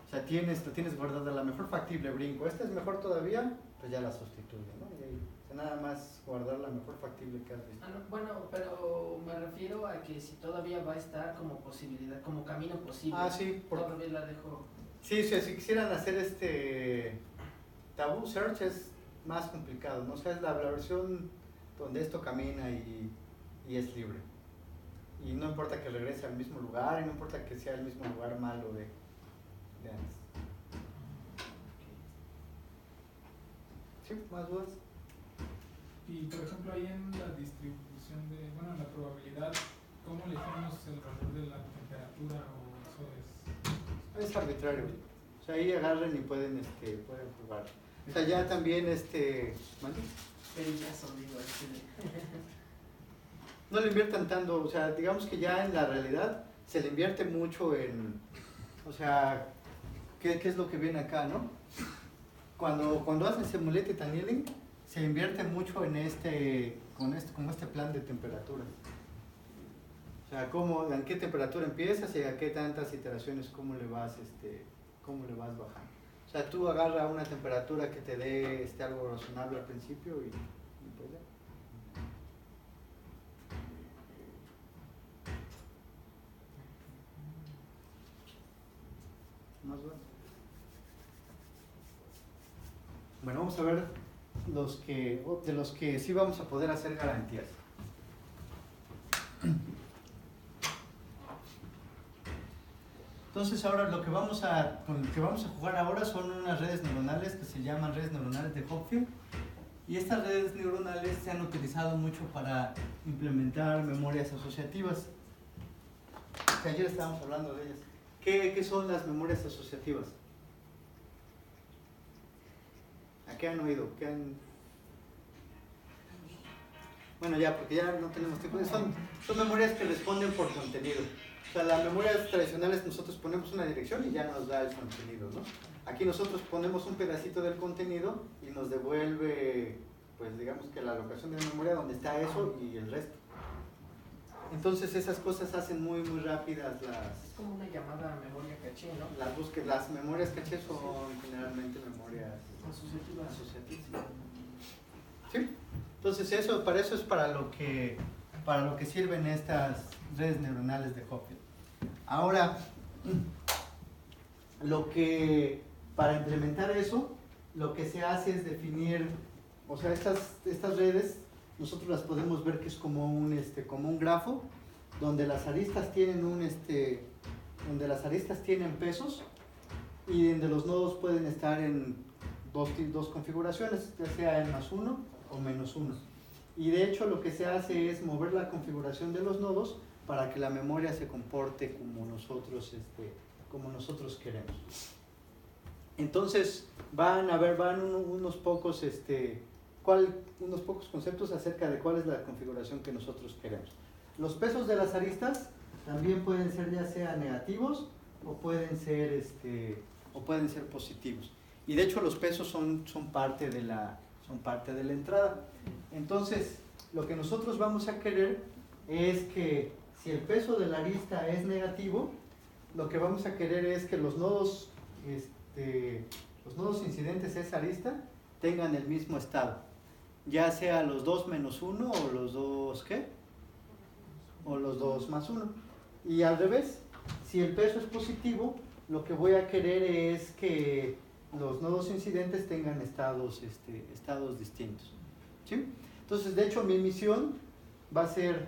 O sea, la tienes guardada la mejor factible, brinco. Esta es mejor todavía, pues ya la sustituyo, ¿no? Y ahí, o sea, nada más guardar la mejor factible que has visto. Ah, no, bueno, pero me refiero a que si todavía va a estar como posibilidad, como camino posible. Ah, sí, todavía la dejo. Sí, si quisieran hacer taboo search es más complicado, ¿no? O sea, es la versión donde esto camina y es libre. Y no importa que regrese al mismo lugar, y no importa que sea el mismo lugar malo de antes. ¿Sí? ¿Más dudas? Y por ejemplo ahí en la distribución en la probabilidad, ¿cómo elegimos el valor de la temperatura o eso es? Es arbitrario. O sea, ahí agarren y pueden jugar. O sea, ya también ¿mande? Perillazo, digo, No le inviertan tanto, o sea, digamos que ya en la realidad se le invierte mucho en, o sea, ¿qué es lo que viene acá, no? Cuando hacen simulated annealing, se invierte mucho en como este plan de temperaturas. O sea, en qué temperatura empiezas y a qué tantas iteraciones, cómo le vas bajando. O sea, tú agarra una temperatura que te dé algo razonable al principio y pues ya. ¿Más dudas? Bueno, vamos a ver de los que sí vamos a poder hacer garantías. Entonces ahora con lo que vamos a jugar ahora son unas redes neuronales que se llaman redes neuronales de Hopfield. Y estas redes neuronales se han utilizado mucho para implementar memorias asociativas. Que ayer estábamos hablando de ellas. ¿Qué son las memorias asociativas? ¿A qué han oído? Bueno, ya, porque ya no tenemos tiempo. Son memorias que responden por contenido. O sea, las memorias tradicionales nosotros ponemos una dirección y ya nos da el contenido, ¿no? Aquí nosotros ponemos un pedacito del contenido y nos devuelve, pues digamos que la locación de la memoria donde está eso y el resto. Entonces esas cosas hacen muy muy rápidas Es como una llamada memoria caché, ¿no? Las memorias caché son generalmente memorias asociativas. ¿Sí? Entonces para eso es para lo que sirven estas redes neuronales de Hopfield. Ahora, para implementar eso, lo que se hace es definir, o sea, estas redes nosotros las podemos ver que es como un grafo donde las aristas tienen pesos y donde los nodos pueden estar en dos configuraciones, ya sea en +1 o -1. Y de hecho lo que se hace es mover la configuración de los nodos para que la memoria se comporte como nosotros queremos. Entonces van unos pocos conceptos acerca de cuál es la configuración que nosotros queremos. Los pesos de las aristas también pueden ser ya sea negativos o pueden ser positivos. Y de hecho los pesos son parte de la entrada. Entonces, lo que nosotros vamos a querer es que si el peso de la arista es negativo, lo que vamos a querer es que los nodos incidentes a esa arista tengan el mismo estado, ya sea los 2 menos 1 o los 2 ¿qué? O los 2 más 1. Y al revés, si el peso es positivo, lo que voy a querer es que los nodos incidentes tengan estados distintos. ¿Sí? Entonces, de hecho, mi misión va a ser,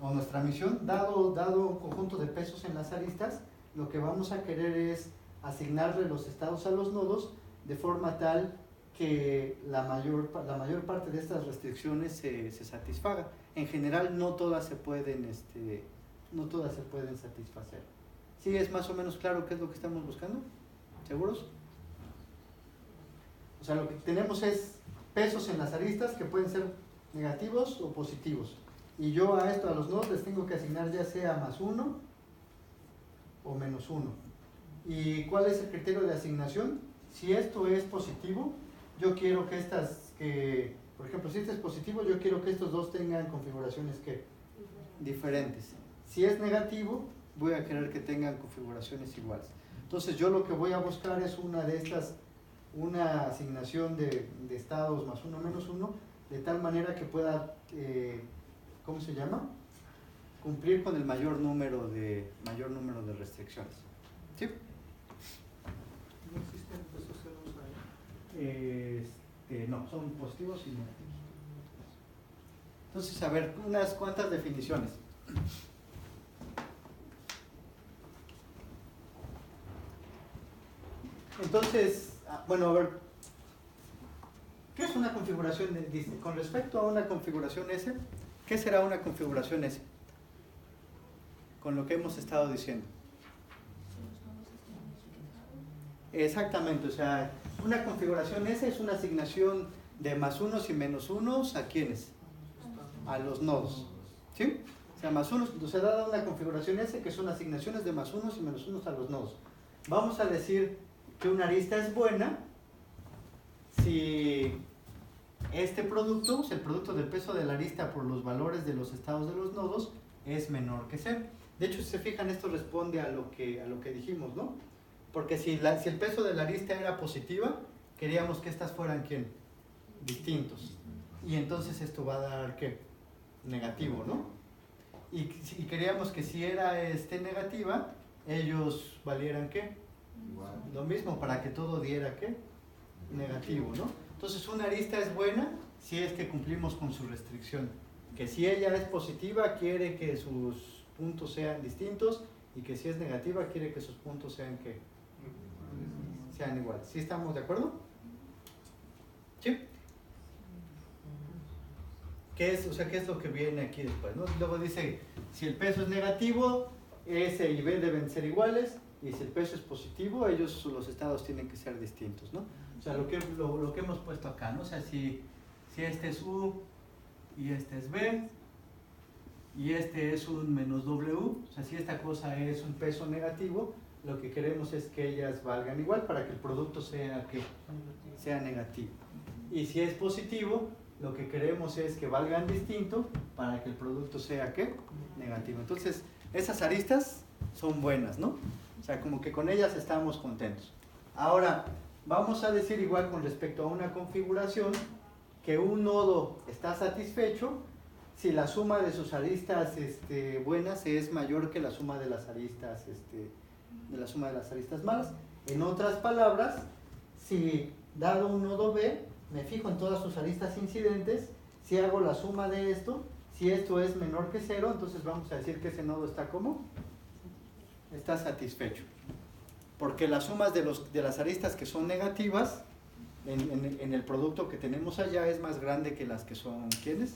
o nuestra misión, dado un conjunto de pesos en las aristas, lo que vamos a querer es asignarle los estados a los nodos de forma tal que la mayor parte de estas restricciones se satisfaga. En general, no todas se pueden satisfacer. ¿Sí es más o menos claro qué es lo que estamos buscando? ¿Seguros? O sea, lo que tenemos es pesos en las aristas que pueden ser negativos o positivos. Y yo a los nodos les tengo que asignar ya sea más 1 o menos 1. ¿Y cuál es el criterio de asignación? Si esto es positivo, yo quiero que por ejemplo, si este es positivo, yo quiero que estos dos tengan configuraciones diferentes. Si es negativo, voy a querer que tengan configuraciones iguales. Entonces yo lo que voy a buscar es una asignación de estados más 1 menos 1, de tal manera que pueda, ¿cómo se llama? Cumplir con el mayor número de restricciones. ¿Sí? ¿No existen pesos ceros ahí? No, son positivos y negativos. Entonces, a ver, unas cuantas definiciones. Entonces, bueno, a ver, ¿qué es una configuración? Con respecto a una configuración S, ¿qué será una configuración S? Con lo que hemos estado diciendo. Exactamente, o sea, una configuración S es una asignación de más unos y menos unos, ¿a quiénes? A los nodos. ¿Sí? O sea, más unos, se da una configuración S que son asignaciones de más unos y menos unos a los nodos. Vamos a decir que una arista es buena si este producto, o sea, el producto del peso de la arista por los valores de los estados de los nodos, es menor que 0. De hecho, si se fijan, esto responde a lo que dijimos, ¿no? Porque si el peso de la arista era positiva, queríamos que estas fueran, ¿quién? Distintos. Y entonces esto va a dar, ¿qué? Negativo, ¿no? Y queríamos que si era negativa, ellos valieran, ¿qué? Igual. Lo mismo, para que todo diera, ¿qué? Negativo, ¿no? Entonces una arista es buena si es que cumplimos con su restricción. Que si ella es positiva, quiere que sus puntos sean distintos, y que si es negativa, quiere que sus puntos sean, ¿qué? Sean iguales. ¿Sí estamos de acuerdo? ¿Sí? ¿Qué es lo que viene aquí después, ¿no? Luego dice, si el peso es negativo, S y B deben ser iguales, y si el peso es positivo, los estados tienen que ser distintos, ¿no? O sea, lo que hemos puesto acá, ¿no? O sea, si este es U y este es B, y este es un menos W, o sea, si esta cosa es un peso negativo, lo que queremos es que ellas valgan igual para que el producto sea negativo. Y si es positivo, lo que queremos es que valgan distinto para que el producto sea, ¿qué? Negativo. Entonces, esas aristas son buenas, ¿no? O sea, como que con ellas estamos contentos. Ahora, vamos a decir igual con respecto a una configuración que un nodo está satisfecho si la suma de sus aristas buenas es mayor que la suma de las aristas malas. En otras palabras, si dado un nodo B, me fijo en todas sus aristas incidentes, si hago la suma de esto, si esto es menor que 0, entonces vamos a decir que ese nodo está ¿cómo? Está satisfecho. Porque las sumas de las aristas que son negativas en el producto que tenemos allá es más grande que las que son, ¿quiénes?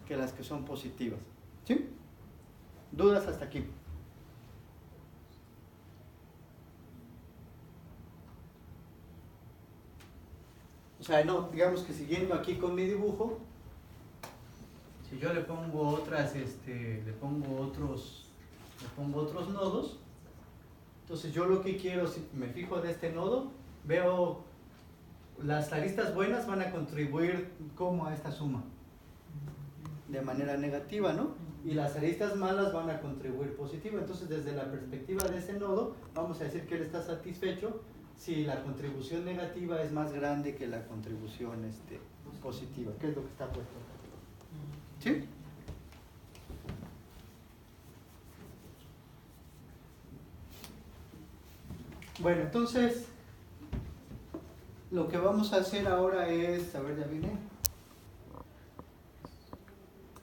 Que las que son positivas. ¿Sí? ¿Dudas hasta aquí? O sea, no, digamos que siguiendo aquí con mi dibujo, si yo le pongo otros nodos, entonces yo lo que quiero, si me fijo de este nodo, veo las aristas buenas van a contribuir como a esta suma. de manera negativa, ¿no? Y las aristas malas van a contribuir positivo. Entonces, desde la perspectiva de ese nodo, vamos a decir que él está satisfecho si la contribución negativa es más grande que la contribución positiva, que es lo que está puesto acá. ¿Sí? Bueno, entonces, lo que vamos a hacer ahora es, a ver, ya vine.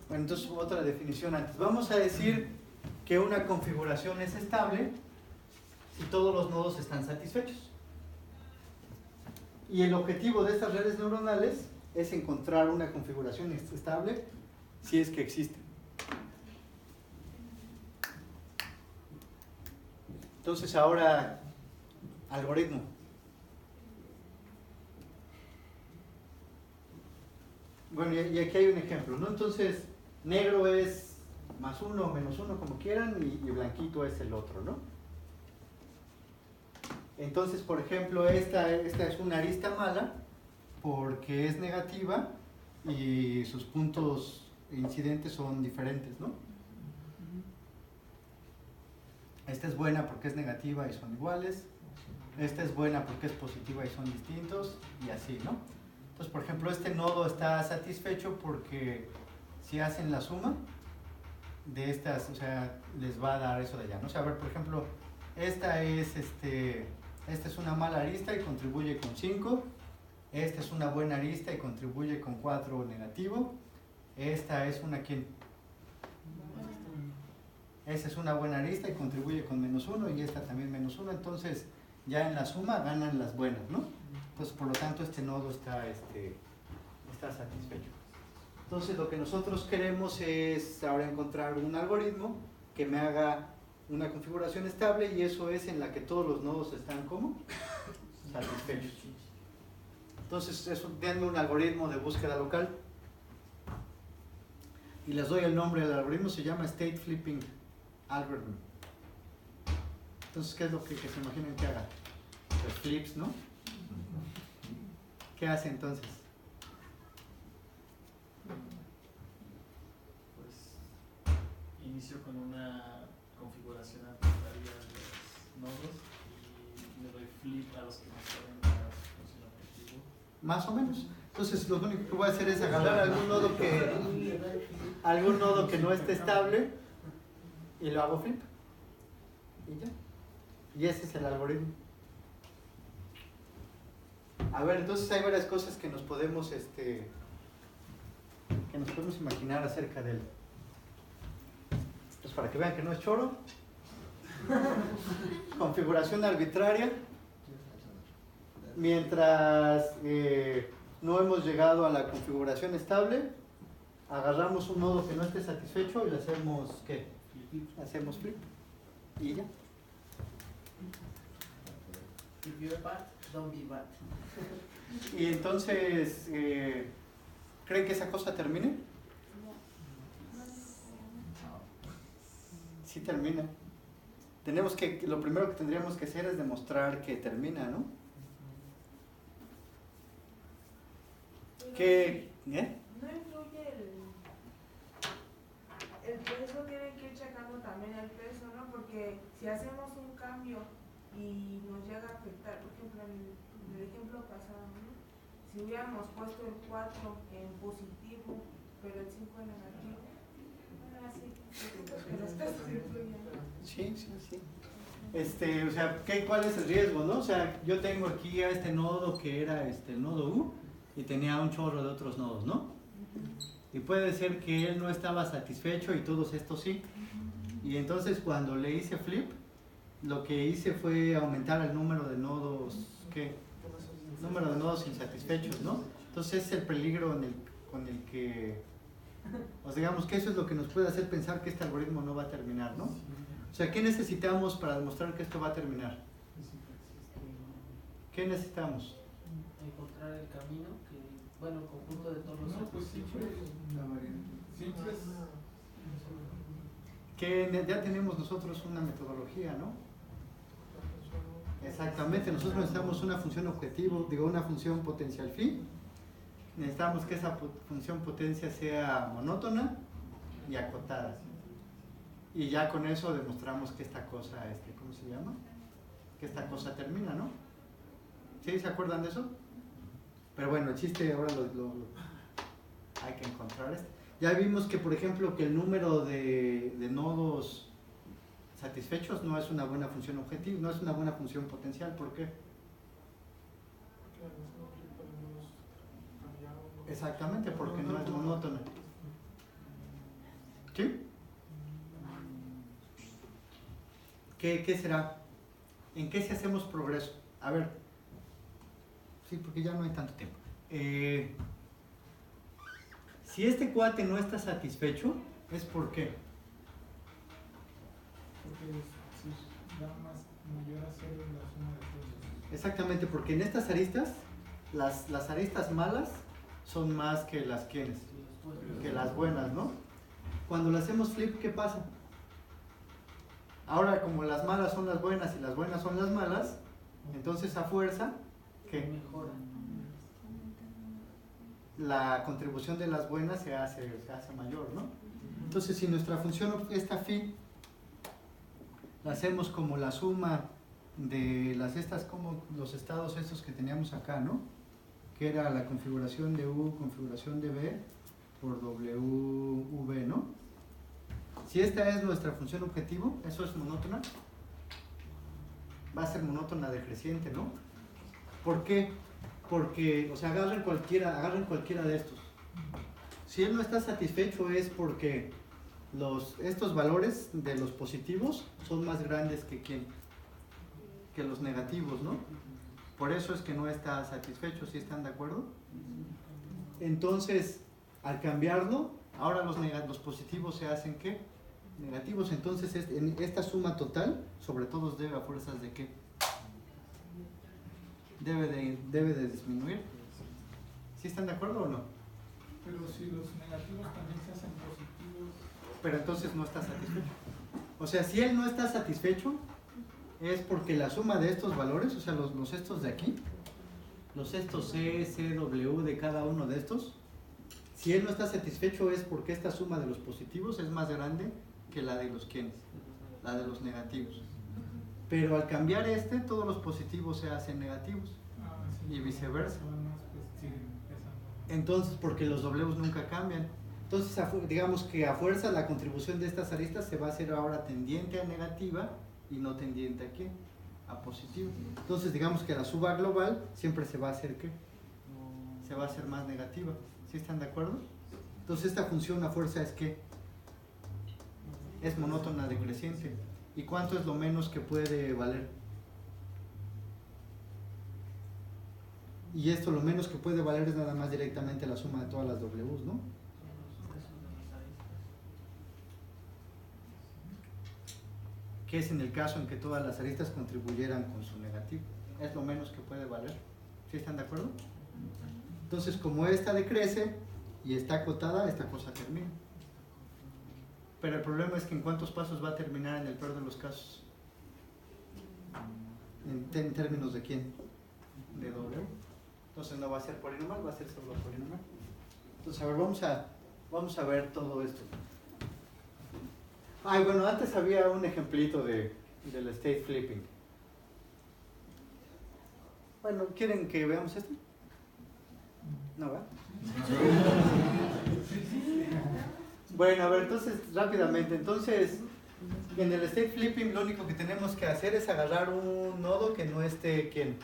Bueno, entonces otra definición antes. Vamos a decir que una configuración es estable si todos los nodos están satisfechos. Y el objetivo de estas redes neuronales es encontrar una configuración estable si es que existe. Entonces ahora, algoritmo. Bueno, y aquí hay un ejemplo, ¿no? Entonces, negro es más 1 o menos 1, como quieran, y blanquito es el otro, ¿no? Entonces, por ejemplo, esta es una arista mala porque es negativa y sus puntos incidentes son diferentes, ¿no? Esta es buena porque es negativa y son iguales. Esta es buena porque es positiva y son distintos, y así, ¿no? Entonces, por ejemplo, este nodo está satisfecho porque si hacen la suma de estas, o sea, les va a dar eso de allá, ¿no? O sea, a ver, por ejemplo, esta es una mala arista y contribuye con 5. Esta es una buena arista y contribuye con 4 negativo. Esta es una, ¿quién? Esta es una buena arista y contribuye con menos 1, y esta también menos 1. Entonces, ya en la suma ganan las buenas, ¿no? Entonces, por lo tanto, este nodo está satisfecho. Entonces, lo que nosotros queremos es ahora encontrar un algoritmo que me haga una configuración estable, y eso es en la que todos los nodos están como satisfechos. Entonces, denme un algoritmo de búsqueda local y les doy el nombre del algoritmo. Se llama State Flipping Algorithm. Entonces, ¿qué es lo que se imaginan que haga? Pues flips, ¿no? ¿Qué hace entonces? Pues inicio con una configuración arbitraria de los nodos y le doy flip a los que me salen a la función objetivo. Más o menos. Entonces, lo único que voy a hacer es agarrar algún nodo que no esté estable y lo hago flip. Y ya. Y ese es el algoritmo. A ver, entonces hay varias cosas que nos podemos imaginar acerca de él. Pues para que vean que no es choro. Configuración arbitraria. Mientras no hemos llegado a la configuración estable, agarramos un nodo que no esté satisfecho y le hacemos, ¿qué? Hacemos flip. Y ya. If you're bad, don't be bad. Y entonces, ¿creen que esa cosa termine? Sí termina. Lo primero que tendríamos que hacer es demostrar que termina, ¿no? ¿Qué? No influye el peso, tiene que ir checando también el peso, ¿no? Porque si hacemos un cambio y nos llega a afectar, por ejemplo, en el ejemplo pasado, ¿no? Si hubiéramos puesto el 4 en positivo, pero el 5 en negativo, bueno, así, que los pesos influyen. Sí. O sea, ¿cuál es el riesgo, no? O sea, yo tengo aquí a este nodo que era el nodo U y tenía un chorro de otros nodos, ¿no? Y puede ser que él no estaba satisfecho y todos estos sí. Y entonces cuando le hice flip, lo que hice fue aumentar el número de nodos, ¿qué? Número de nodos insatisfechos, ¿no? Entonces es el peligro con el que, pues digamos que eso es lo que nos puede hacer pensar que este algoritmo no va a terminar, ¿no? O sea, ¿qué necesitamos para demostrar que esto va a terminar? ¿Qué necesitamos? Encontrar el camino, el conjunto de todos los No, pues siempre la variante. Siempre es. Que ya tenemos nosotros una metodología, ¿no? Exactamente, nosotros necesitamos una función objetivo, una función potencial phi, necesitamos que esa función potencia sea monótona y acotada. Y ya con eso demostramos que esta cosa, ¿cómo se llama? Que esta cosa termina, ¿no? ¿Sí? ¿Se acuerdan de eso? Pero bueno, el chiste ahora hay que encontrar esto. Ya vimos que, por ejemplo, que el número de nodos satisfechos no es una buena función objetiva, no es una buena función potencial. ¿Por qué? Exactamente, porque no es monótona. ¿Sí? ¿Qué será? ¿En qué si hacemos progreso? A ver. Sí, porque ya no hay tanto tiempo. Si este cuate no está satisfecho, ¿es por qué? Porque si da más mayor a cero la suma de todos. Exactamente, porque en estas aristas, las aristas malas son más que las quienes, que las buenas, ¿no? Cuando le hacemos flip, ¿qué pasa? Ahora, como las malas son las buenas y las buenas son las malas, entonces a fuerza, ¿qué? Mejora. La contribución de las buenas se hace mayor, ¿no? Entonces, si nuestra función, esta phi, la hacemos como la suma de como los estados estos que teníamos acá, ¿no? Que era la configuración de U, configuración de B por WV, ¿no? Si esta es nuestra función objetivo, eso es monótona, va a ser monótona decreciente, ¿no? ¿Por qué? Porque, o sea, agarren cualquiera de estos. Si él no está satisfecho es porque estos valores de los positivos son más grandes que ¿quién? Que los negativos, ¿no? Por eso es que no está satisfecho, ¿sí están de acuerdo? Entonces, al cambiarlo, ahora los positivos se hacen ¿qué? Negativos. Entonces, esta suma total sobre todos debe a fuerzas de ¿qué? Debe de disminuir. ¿Sí están de acuerdo o no? Pero si los negativos también se hacen positivos. Pero entonces no está satisfecho. O sea, si él no está satisfecho, es porque la suma de estos valores, o sea, los estos de aquí, los estos C, C, W de cada uno de estos, si él no está satisfecho es porque esta suma de los positivos es más grande que la de los quienes, la de los negativos. Pero al cambiar todos los positivos se hacen negativos Sí, y viceversa. más, pues, siguen pesando. Entonces, porque los Ws nunca cambian. Entonces, digamos que a fuerza la contribución de estas aristas se va a hacer ahora tendiente a negativa y no tendiente a ¿qué? A positivo. Entonces, digamos que la suba global siempre se va a hacer ¿qué? Se va a hacer más negativa. ¿Sí están de acuerdo? Entonces, esta función a fuerza es ¿qué? Es monótona decreciente. ¿Y cuánto es lo menos que puede valer? Y esto lo menos que puede valer es nada más directamente la suma de todas las Ws, ¿no? Que es en el caso en que todas las aristas contribuyeran con su negativo. Es lo menos que puede valer. ¿Sí están de acuerdo? Entonces, como esta decrece y está acotada, esta cosa termina. Pero el problema es que en cuántos pasos va a terminar en el peor de los casos. ¿En términos de quién? De W. Entonces no va a ser polinomial, va a ser solo polinomial. Entonces, a ver, vamos a ver todo esto. Ay, bueno, antes había un ejemplito del state flipping. Bueno, ¿quieren que veamos esto? ¿No, verdad? Bueno, a ver, entonces, rápidamente. Entonces, en el state flipping lo único que tenemos que hacer es agarrar un nodo que no esté, ¿quién?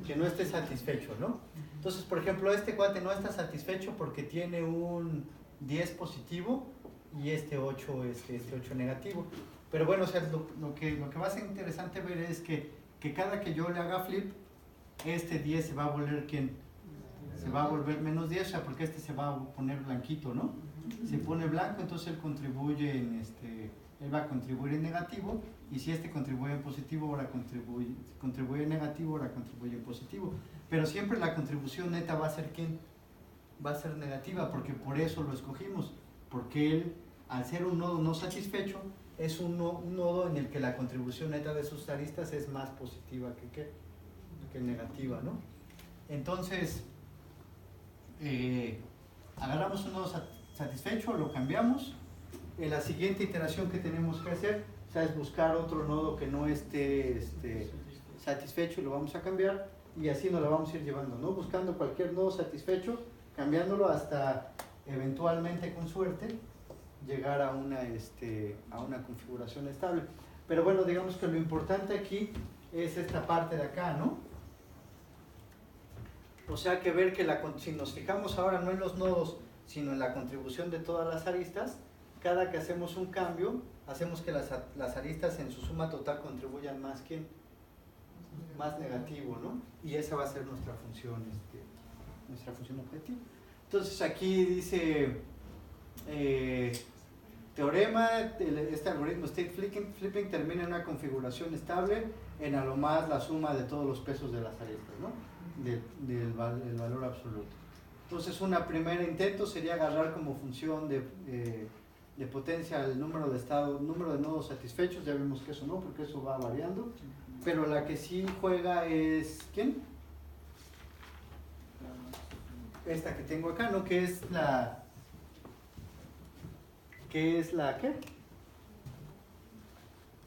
Que no esté satisfecho, ¿no? Entonces, por ejemplo, este cuate no está satisfecho porque tiene un 10 positivo y este 8 negativo. Pero bueno, o sea, lo que va a ser interesante ver es que cada que yo le haga flip, este 10 se va a volver ¿quién? Se va a volver menos 10, o sea, porque este se va a poner blanquito, ¿no? Se pone blanco, entonces él contribuye él va a contribuir en negativo, y si este contribuye en positivo, ahora contribuye en negativo, ahora contribuye en positivo. Pero siempre la contribución neta va a ser ¿quién? Va a ser negativa, porque por eso lo escogimos, porque él, al ser un nodo no satisfecho, es un nodo en el que la contribución neta de sus aristas es más positiva que negativa, ¿no? Entonces, agarramos un nodo satisfecho, lo cambiamos. En la siguiente iteración que tenemos que hacer, o sea, es buscar otro nodo que no esté satisfecho y lo vamos a cambiar, y así nos lo vamos a ir llevando, ¿no? Buscando cualquier nodo satisfecho, cambiándolo hasta eventualmente, con suerte, llegar a una configuración estable. Pero bueno, digamos que lo importante aquí es esta parte de acá, ¿no? O sea que ver que si nos fijamos ahora no en los nodos, sino en la contribución de todas las aristas, cada que hacemos un cambio, hacemos que las aristas en su suma total contribuyan más que más negativo, ¿no? Y esa va a ser nuestra función objetiva. Entonces aquí dice teorema, este algoritmo state flipping termina en una configuración estable en a lo más la suma de todos los pesos de las aristas, ¿no? El valor absoluto. Entonces un primer intento sería agarrar como función de potencia el número de nodos satisfechos. Ya vimos que eso no, porque eso va variando, pero la que sí juega es ¿quién? Esta que tengo acá, ¿no? ¿Qué?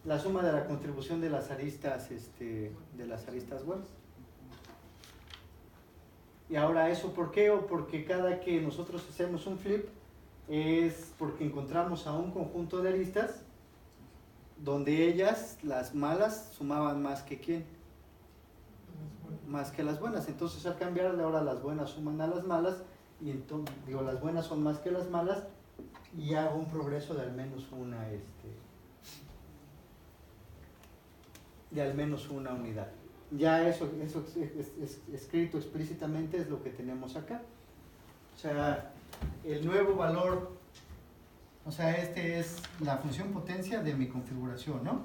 La suma de la contribución de las aristas buenas. Y ahora eso, ¿por qué? O porque cada que nosotros hacemos un flip es porque encontramos a un conjunto de aristas donde ellas, las malas, sumaban más que ¿quién? Más que las buenas. Entonces al cambiarle ahora las buenas suman a las malas, y entonces digo las buenas son más que las malas, y hago un progreso de al menos una unidad. Ya eso es escrito explícitamente, es lo que tenemos acá. O sea, el nuevo valor, o sea, es la función potencia de mi configuración, ¿no?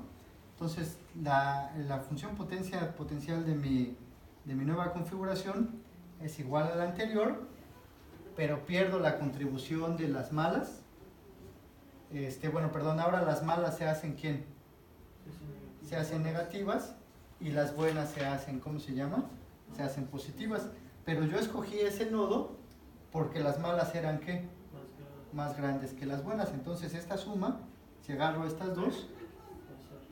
Entonces, la función potencial de mi nueva configuración es igual a la anterior, pero pierdo la contribución de las malas. Ahora las malas se hacen ¿quién? Se hacen negativas, y las buenas se hacen, ¿cómo se llama? Se hacen positivas. Pero yo escogí ese nodo porque las malas eran ¿qué? Más grandes que las buenas. Entonces esta suma, si agarro estas dos,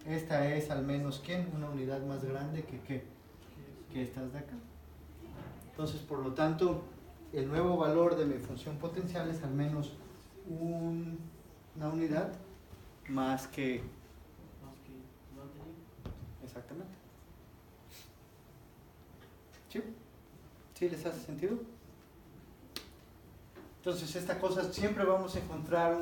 esta es al menos ¿quién? Una unidad más grande que estas de acá. Entonces, por lo tanto, el nuevo valor de mi función potencial es al menos una unidad más que... Exactamente. ¿Sí? ¿Sí les hace sentido? Entonces, esta cosa siempre vamos a encontrar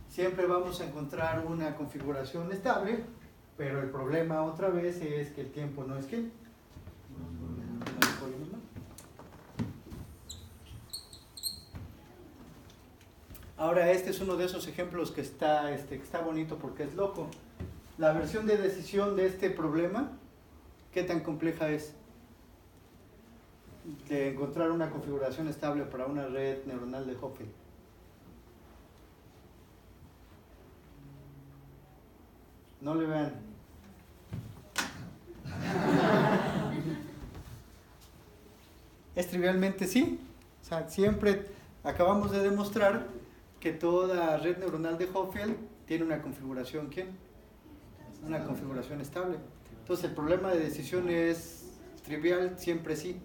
siempre vamos a encontrar una configuración estable, pero el problema otra vez es que el tiempo no es ¿qué? No es polinomial. Ahora este es uno de esos ejemplos que está bonito porque es loco. La versión de decisión de este problema, ¿qué tan compleja es? De encontrar una configuración estable para una red neuronal de Hopfield. No le vean. Es trivialmente sí. O sea, siempre acabamos de demostrar que toda red neuronal de Hopfield tiene una configuración, ¿quién? Una configuración estable. Entonces el problema de decisión es trivial, siempre sí.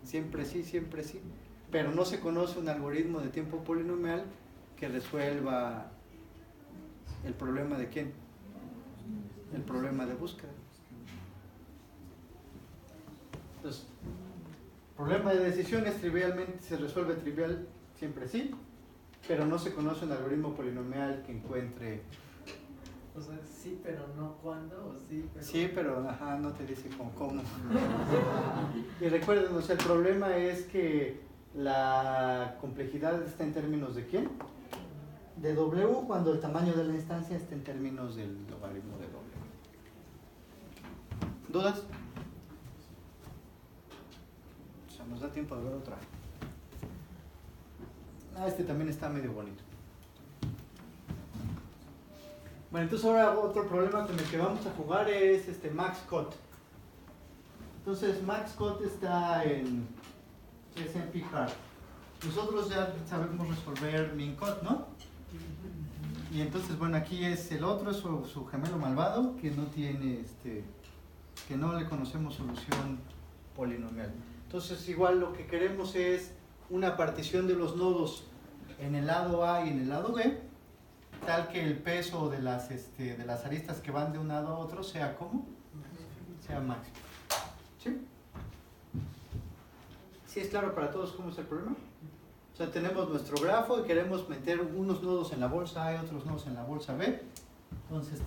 Siempre sí, siempre sí. Pero no se conoce un algoritmo de tiempo polinomial que resuelva el problema de ¿quién? El problema de búsqueda. Entonces, el problema de decisión es trivialmente, se resuelve trivial, siempre sí, pero no se conoce un algoritmo polinomial que encuentre... O sea, sí, pero no cuándo, o sí, pero... Sí, pero ajá, no te dice cómo. Y recuerden, o sea, el problema es que la complejidad está en términos de ¿quién? De W, cuando el tamaño de la instancia está en términos del logaritmo de W. ¿Dudas? O sea, nos da tiempo de ver otra. Este también está medio bonito. Bueno, entonces ahora otro problema con el que vamos a jugar es max cut. Entonces Maxcode está en SMP Hard. Nosotros ya sabemos resolver MinCode, ¿no? Y entonces, bueno, aquí es el otro, es su gemelo malvado, que no tiene, que no le conocemos solución polinomial. Entonces, igual lo que queremos es una partición de los nodos en el lado A y en el lado B, tal que el peso de las aristas que van de un lado a otro sea ¿cómo? Sea máximo. ¿Sí? ¿Sí es claro para todos cómo es el problema? O sea, tenemos nuestro grafo y queremos meter unos nodos en la bolsa A y otros nodos en la bolsa B. Entonces,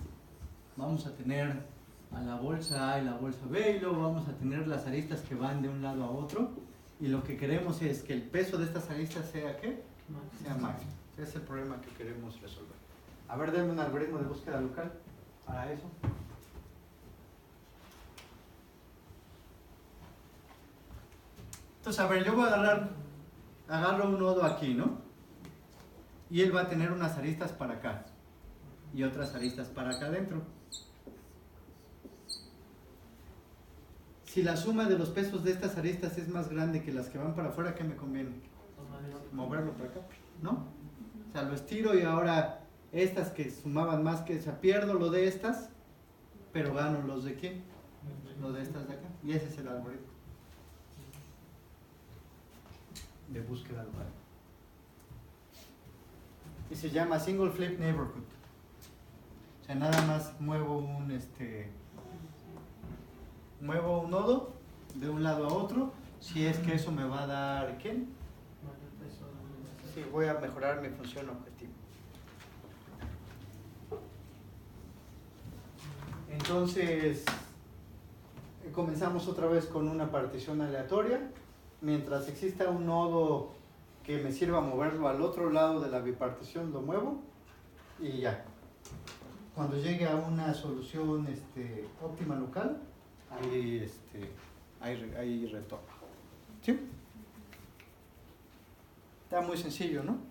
vamos a tener a la bolsa A y la bolsa B y luego vamos a tener las aristas que van de un lado a otro. Y lo que queremos es que el peso de estas aristas sea ¿qué? Sea máximo. Ese es el problema que queremos resolver. A ver, denme un algoritmo de búsqueda local para eso. Entonces, a ver, yo voy a agarro un nodo aquí, ¿no? Y él va a tener unas aristas para acá y otras aristas para acá adentro. Si la suma de los pesos de estas aristas es más grande que las que van para afuera, ¿qué me conviene? Moverlo para acá, ¿no? O sea, lo estiro y ahora estas que sumaban más que, o sea, pierdo lo de estas, pero gano los de ¿quién? Los de estas de acá. Y ese es el algoritmo de búsqueda local. Y se llama Single Flip Neighborhood. O sea, nada más muevo un nodo de un lado a otro, si es que eso me va a dar ¿quién? Sí, voy a mejorar mi función objetivo. Entonces, comenzamos otra vez con una partición aleatoria. Mientras exista un nodo que me sirva a moverlo al otro lado de la bipartición, lo muevo y ya. Cuando llegue a una solución óptima local, ahí retorno. ¿Sí? Está muy sencillo, ¿no?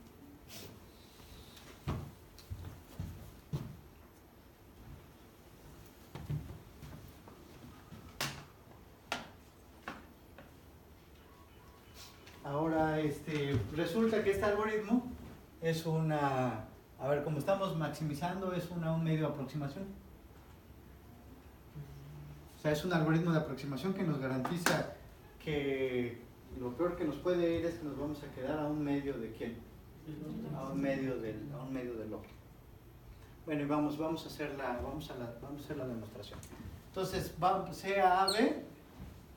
Ahora, resulta que este algoritmo es una, a ver, como estamos maximizando, es un medio de aproximación. O sea, es un algoritmo de aproximación que nos garantiza que lo peor que nos puede ir es que nos vamos a quedar a un medio de ¿quién? A un medio del óptimo. Bueno, y vamos a hacer la demostración. Entonces, sea AB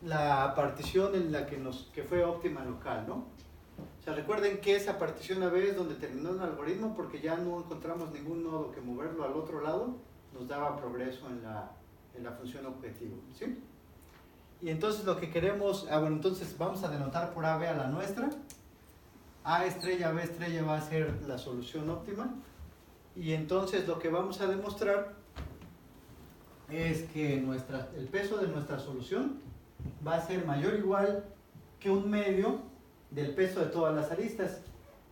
la partición en la que fue óptima local, ¿no? O sea, recuerden que esa partición AB es donde terminó el algoritmo porque ya no encontramos ningún nodo que moverlo al otro lado nos daba progreso en la función objetivo, ¿sí? Y entonces lo que queremos, bueno, entonces vamos a denotar por AB a la nuestra. A estrella, B estrella va a ser la solución óptima. Y entonces lo que vamos a demostrar es que el peso de nuestra solución va a ser mayor o igual que un medio del peso de todas las aristas.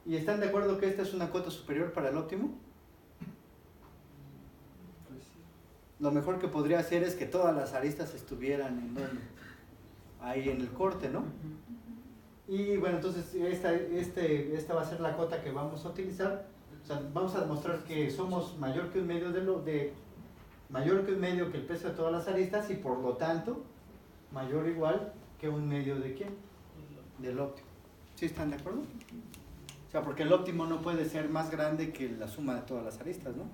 ¿Y están de acuerdo que esta es una cota superior para el óptimo? Lo mejor que podría hacer es que todas las aristas estuvieran ahí en el corte, ¿no? Y bueno, entonces esta va a ser la cota que vamos a utilizar. O sea, vamos a demostrar que somos mayor que un medio mayor que un medio que el peso de todas las aristas y por lo tanto mayor o igual que un medio de ¿quién? Del óptimo. ¿Sí están de acuerdo? O sea, porque el óptimo no puede ser más grande que la suma de todas las aristas, ¿no?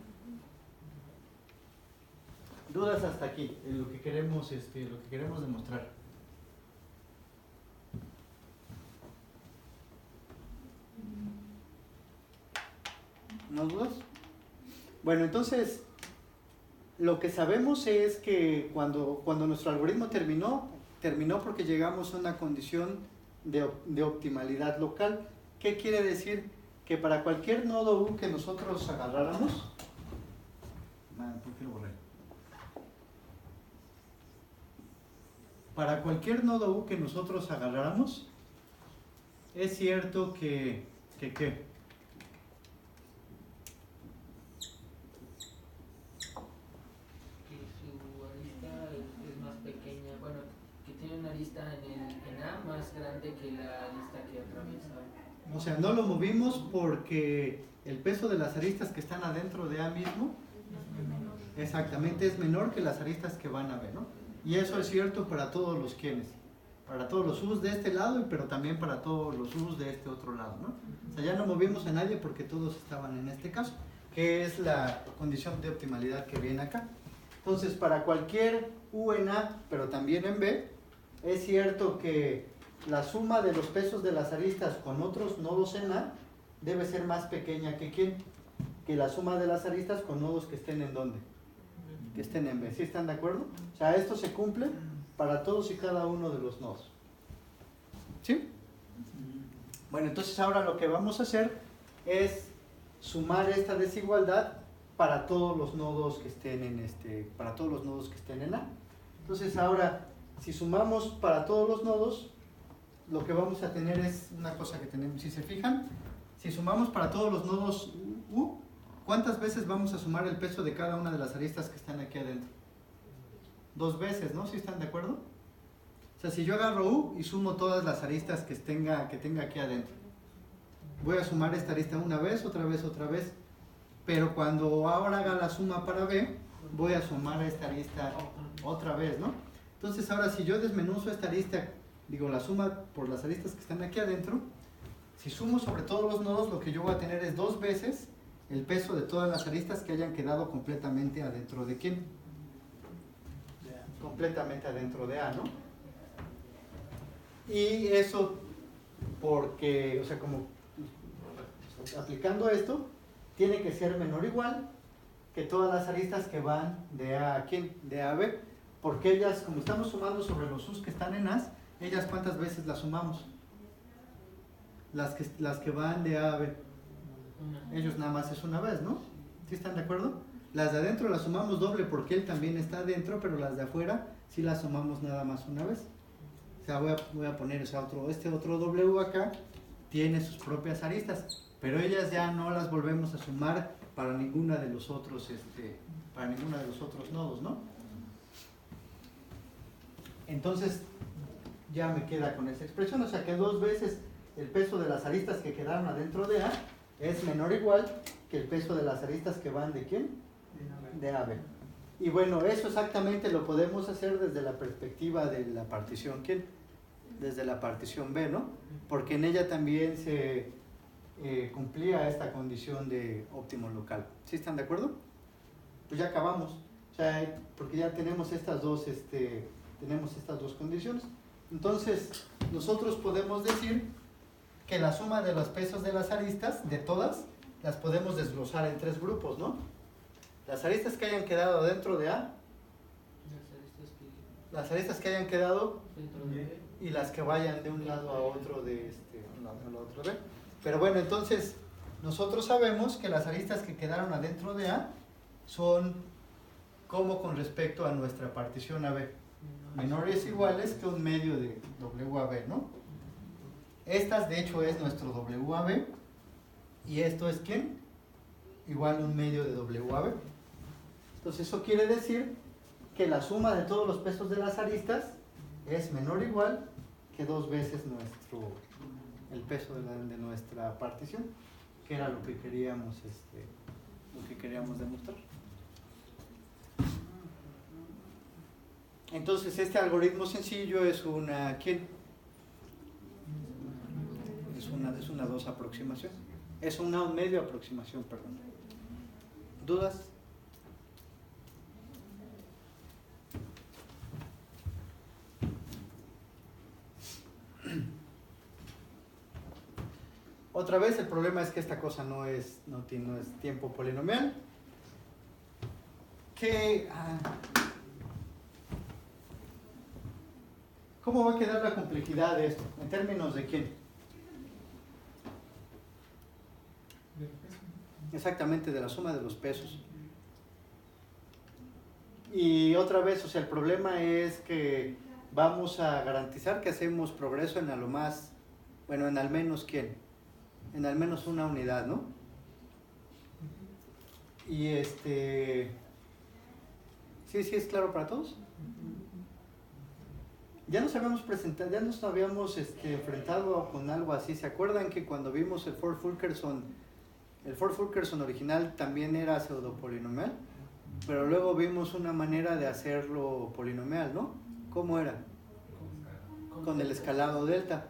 Dudas hasta aquí, en lo que queremos demostrar. ¿No dudas? Bueno, entonces lo que sabemos es que cuando nuestro algoritmo terminó porque llegamos a una condición de optimalidad local. ¿Qué quiere decir? Que para cualquier nodo U que nosotros agarráramos, ¿por qué lo borré? Para cualquier nodo U que nosotros agarráramos, es cierto que ¿qué? más grande que la arista que atraviesa. O sea, no lo movimos porque el peso de las aristas que están adentro de A mismo, exactamente, es menor que las aristas que van a B, ¿no? Y eso es cierto para todos los quienes, para todos los U's de este lado, pero también para todos los U's de este otro lado, ¿no? O sea, ya no movimos a nadie porque todos estaban en este caso, que es la condición de optimalidad que viene acá. Entonces, para cualquier U en A, pero también en B, es cierto que la suma de los pesos de las aristas con otros nodos en A debe ser más pequeña que ¿quién? Que la suma de las aristas con nodos que estén en ¿dónde? Que estén en B. ¿Sí están de acuerdo? O sea, esto se cumple para todos y cada uno de los nodos. ¿Sí? Bueno, entonces ahora lo que vamos a hacer es sumar esta desigualdad para todos los nodos que estén en para todos los nodos que estén en A. Entonces ahora, si sumamos para todos los nodos, lo que vamos a tener es una cosa que tenemos, si se fijan, si sumamos para todos los nodos U, ¿cuántas veces vamos a sumar el peso de cada una de las aristas que están aquí adentro? 2 veces, ¿no? ¿Sí están de acuerdo? O sea, si yo agarro U y sumo todas las aristas que tenga aquí adentro, voy a sumar esta arista una vez, otra vez, pero cuando ahora haga la suma para B, voy a sumar esta arista otra vez, ¿no? Entonces ahora si yo desmenuzo esta arista, digo la suma por las aristas que están aquí adentro, si sumo sobre todos los nodos, lo que yo voy a tener es 2 veces el peso de todas las aristas que hayan quedado completamente adentro de ¿quién? Completamente adentro de A, ¿no? Y eso porque, o sea, como aplicando esto, tiene que ser menor o igual que todas las aristas que van de A a ¿quién? De A a B, porque ellas, como estamos sumando sobre los U's que están en A, ellas ¿cuántas veces las sumamos? Las que van de A a B. Ellos nada más es una vez, ¿no? ¿Sí están de acuerdo? Las de adentro las sumamos doble porque él también está adentro, pero las de afuera sí las sumamos nada más una vez. O sea, voy a poner este otro W acá, tiene sus propias aristas, pero ellas ya no las volvemos a sumar para ninguna de los otros, nodos, ¿no? Entonces, ya me queda con esa expresión, o sea que 2 veces el peso de las aristas que quedaron adentro de A es menor o igual que el peso de las aristas que van de ¿quién? De A a B. Y bueno, eso exactamente lo podemos hacer desde la perspectiva de la partición ¿quién? Desde la partición B, ¿no? Porque en ella también se cumplía esta condición de óptimo local. ¿Sí están de acuerdo? Pues ya acabamos. O sea, porque ya tenemos estas dos condiciones. Entonces, nosotros podemos decir que la suma de los pesos de las aristas, de todas, las podemos desglosar en 3 grupos, ¿no? Las aristas que hayan quedado dentro de A, las aristas que hayan quedado Dentro de B. y las que vayan de un lado a otro de otro B. Pero bueno, entonces nosotros sabemos que las aristas que quedaron adentro de A son como con respecto a nuestra partición AB, menores o iguales que un medio de WAB, ¿no? Estas de hecho es nuestro WAB y esto es ¿quién? Igual un medio de WAB. Entonces eso quiere decir que la suma de todos los pesos de las aristas es menor o igual que 2 veces el peso de nuestra partición, que era lo que queríamos demostrar. Entonces este algoritmo sencillo es una ¿quién? Es una 2 aproximación. Es una un medio aproximación, perdón. ¿Dudas? Otra vez el problema es que esta cosa no es tiempo polinomial. ¿Cómo va a quedar la complejidad de esto? ¿En términos de quién? Del peso. Exactamente, de la suma de los pesos. Y otra vez, o sea, el problema es que vamos a garantizar que hacemos progreso en en al menos ¿quién? En al menos una unidad, ¿no? Y ¿sí es claro para todos? ya nos habíamos presentado, ya nos habíamos enfrentado con algo así. ¿Se acuerdan que cuando vimos el Ford Fulkerson original también era pseudopolinomial? Pero luego vimos una manera de hacerlo polinomial, ¿no? ¿Cómo era? Con el escalado delta.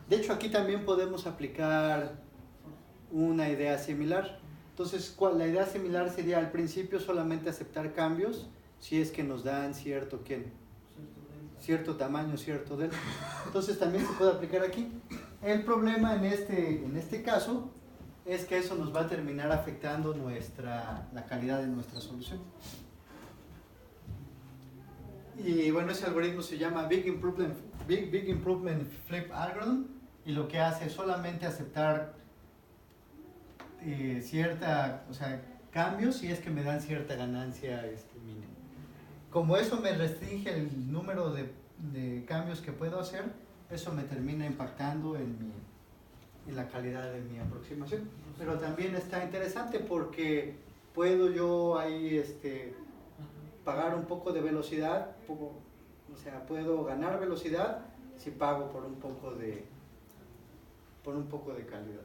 De hecho, aquí también podemos aplicar una idea similar. Entonces, la idea similar sería al principio solamente aceptar cambios si es que nos dan cierto tamaño, cierto delta. Entonces también se puede aplicar aquí. El problema en este caso es que eso nos va a terminar afectando la calidad de nuestra solución. Y bueno, ese algoritmo se llama Big Improvement Flip Algorithm, y lo que hace es solamente aceptar cambios si es que me dan cierta ganancia mínima. Como eso me restringe el número de cambios que puedo hacer, eso me termina impactando en la calidad de mi aproximación. Pero también está interesante porque puedo yo ahí pagar un poco de velocidad, puedo ganar velocidad si pago por un poco de calidad.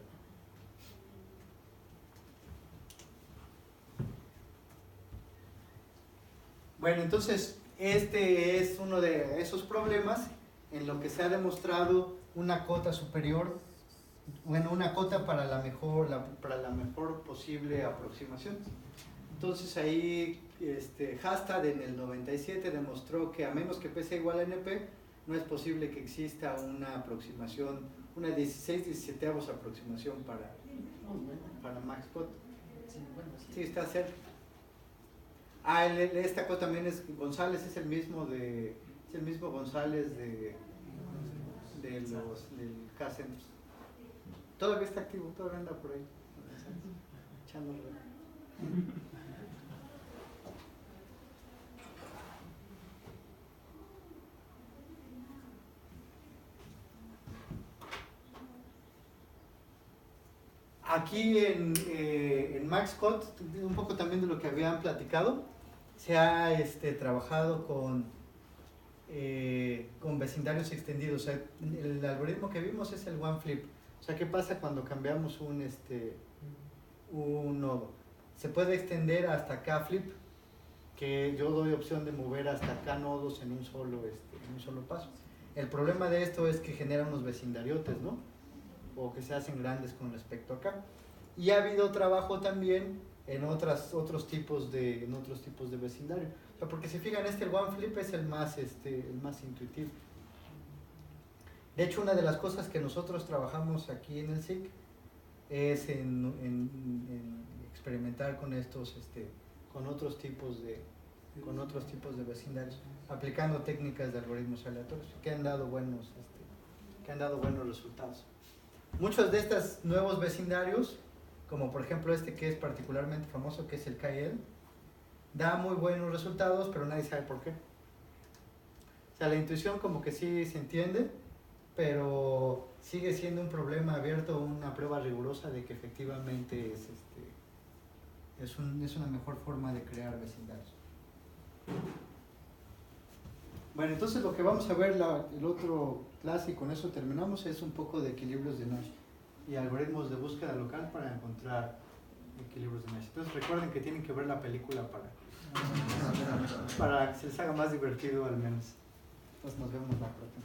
Bueno, entonces este es uno de esos problemas en lo que se ha demostrado una cota superior, una cota para la mejor posible aproximación. Entonces ahí Hastad en el 97 demostró que a menos que P sea igual a NP, no es posible que exista una aproximación, una 16/17 aproximación para max cota. Sí, está cerca. Esta cota también es González, es el mismo González del K-Centros. Todavía está activo, todavía anda por ahí. Echándole. Aquí en MaxCode, un poco también de lo que habían platicado, se ha trabajado con vecindarios extendidos. O sea, el algoritmo que vimos es el one flip. O sea, ¿qué pasa cuando cambiamos un nodo? Se puede extender hasta K flip, que yo doy opción de mover hasta K nodos en un solo paso. El problema de esto es que genera unos vecindariotes, ¿no? O que se hacen grandes con respecto a acá. Y ha habido trabajo también en otros tipos de vecindario. O sea, porque si fijan, el one flip es el más intuitivo. De hecho, una de las cosas que nosotros trabajamos aquí en el SIC es en experimentar con con otros tipos de vecindarios, aplicando técnicas de algoritmos aleatorios que han dado buenos resultados. Muchos de estos nuevos vecindarios, como por ejemplo que es particularmente famoso, que es el KL, da muy buenos resultados, pero nadie sabe por qué. O sea, la intuición como que sí se entiende, pero sigue siendo un problema abierto, una prueba rigurosa de que efectivamente es una mejor forma de crear vecindarios. Bueno, entonces lo que vamos a ver el otro clase, y con eso terminamos, es un poco de equilibrios de Nash y algoritmos de búsqueda local para encontrar equilibrios de Nash. Entonces recuerden que tienen que ver la película para que se les haga más divertido al menos. Entonces nos vemos la próxima.